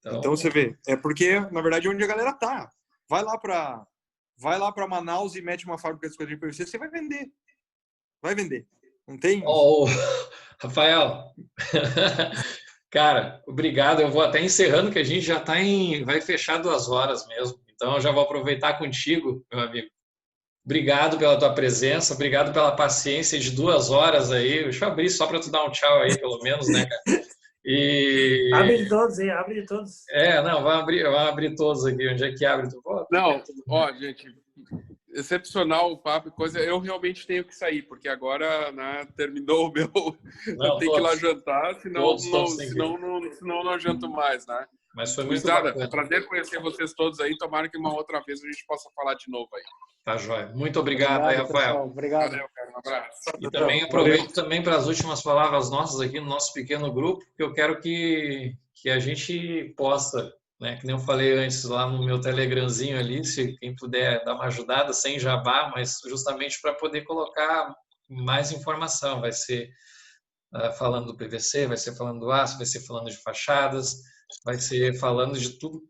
Então você vê, porque na verdade é onde a galera tá. Vai lá para Manaus e mete uma fábrica de esquadria de PVC, você vai vender. Não tem? Rafael, cara, obrigado. Eu vou até encerrando que a gente já vai fechar 2 horas mesmo. Então eu já vou aproveitar contigo, meu amigo. Obrigado pela tua presença, obrigado pela paciência de 2 horas aí. Deixa eu abrir só para tu dar um tchau aí, pelo menos, né, cara? Abre de todos, hein? Abre de todos. Não, vai abrir todos aqui. Onde é que abre? Não, gente, excepcional o papo e coisa. Eu realmente tenho que sair, porque agora, né, terminou o meu... eu tenho que ir lá jantar, senão não janto mais, né? Mas foi muito bacana. Prazer conhecer vocês todos aí. Tomara que uma outra vez a gente possa falar de novo aí. Tá joia. Muito obrigado aí, Rafael. Pessoal. Obrigado. Valeu, cara. Um abraço. E também aproveito também para as últimas palavras nossas aqui no nosso pequeno grupo, que eu quero que a gente possa, né, que nem eu falei antes lá no meu Telegramzinho ali, se quem puder dar uma ajudada, sem jabá, mas justamente para poder colocar mais informação. Vai ser falando do PVC, vai ser falando do aço, vai ser falando de fachadas, vai ser falando de tudo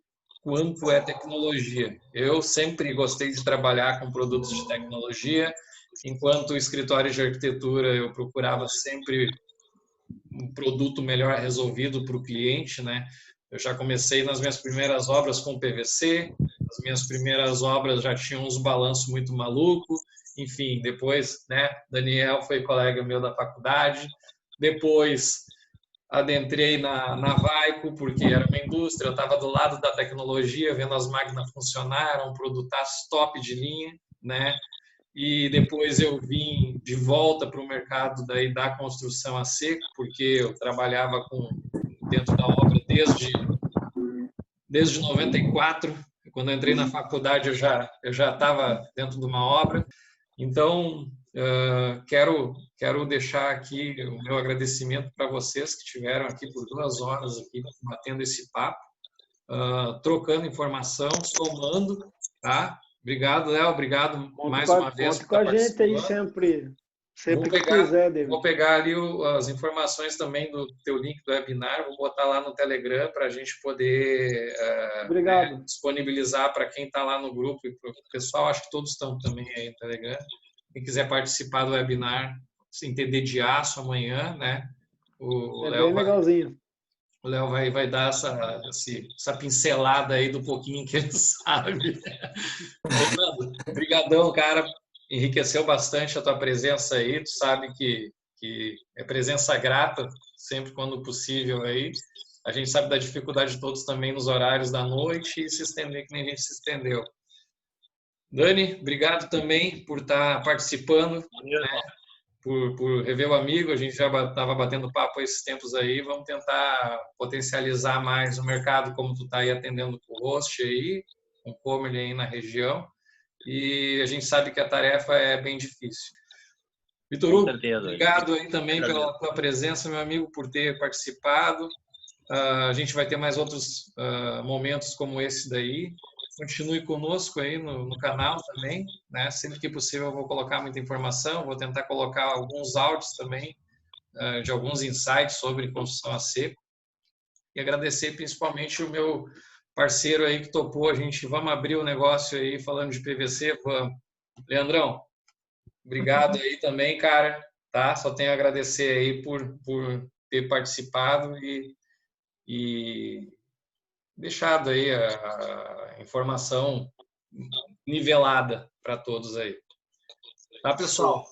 quanto é tecnologia. Eu sempre gostei de trabalhar com produtos de tecnologia. Enquanto escritório de arquitetura, eu procurava sempre um produto melhor resolvido para o cliente, né? Eu já comecei nas minhas primeiras obras com PVC, as minhas primeiras obras já tinham uns balanços muito malucos, enfim, depois, né, Daniel foi colega meu da faculdade, depois adentrei na Vaico, porque era uma indústria, eu estava do lado da tecnologia, vendo as máquinas funcionar, era um produtaço top de linha, né? E depois eu vim de volta para o mercado daí da construção a seco, porque eu trabalhava dentro da obra desde 94. Quando eu entrei na faculdade eu já estava dentro de uma obra. Então quero deixar aqui o meu agradecimento para vocês que estiveram aqui por 2 horas aqui batendo esse papo, trocando informação, somando, tá? Obrigado, Léo. Obrigado mais uma vez. Conta com a gente aí sempre que quiser, David. Vou pegar ali as informações também do teu link do webinar, vou botar lá no Telegram para a gente poder disponibilizar para quem está lá no grupo e para o pessoal. Acho que todos estão também aí no Telegram. Quem quiser participar do webinar, se entender de aço amanhã, né? O É Léo bem legalzinho. O Léo vai dar essa pincelada aí do pouquinho que ele sabe. Fernando, brigadão, cara. Enriqueceu bastante a tua presença aí. Tu sabe que é presença grata, sempre quando possível aí. A gente sabe da dificuldade de todos também nos horários da noite e se estender que nem a gente se estendeu. Dani, obrigado também por estar participando, né? Por rever o amigo. A gente já estava batendo papo esses tempos aí. Vamos tentar potencializar mais o mercado, como tu está aí atendendo com o host aí, com o Comer aí na região. E a gente sabe que a tarefa é bem difícil. Vitor Hugo, obrigado aí também pela tua presença, meu amigo, por ter participado. A gente vai ter mais outros momentos como esse daí. Continue conosco aí no canal também, né? Sempre que possível eu vou colocar muita informação, vou tentar colocar alguns áudios também, de alguns insights sobre construção a seco. E agradecer principalmente o meu parceiro aí que topou, vamos abrir o negócio aí falando de PVC, vamos. Leandrão, obrigado aí também, cara, tá? Só tenho a agradecer aí por ter participado e deixado aí a informação nivelada para todos aí. Tá, pessoal?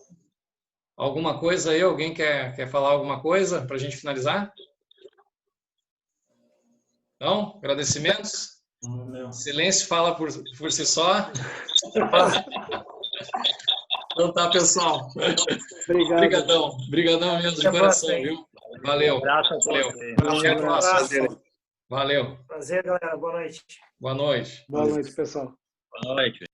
Alguma coisa aí? Alguém quer falar alguma coisa para a gente finalizar? Não? Agradecimentos? Não. Silêncio fala por si só. Então tá, pessoal. Obrigado. Obrigadão mesmo, de coração, viu? Valeu. Valeu. Até a próxima. Valeu. Prazer, galera. Boa noite. Boa noite. Boa noite, pessoal. Boa noite.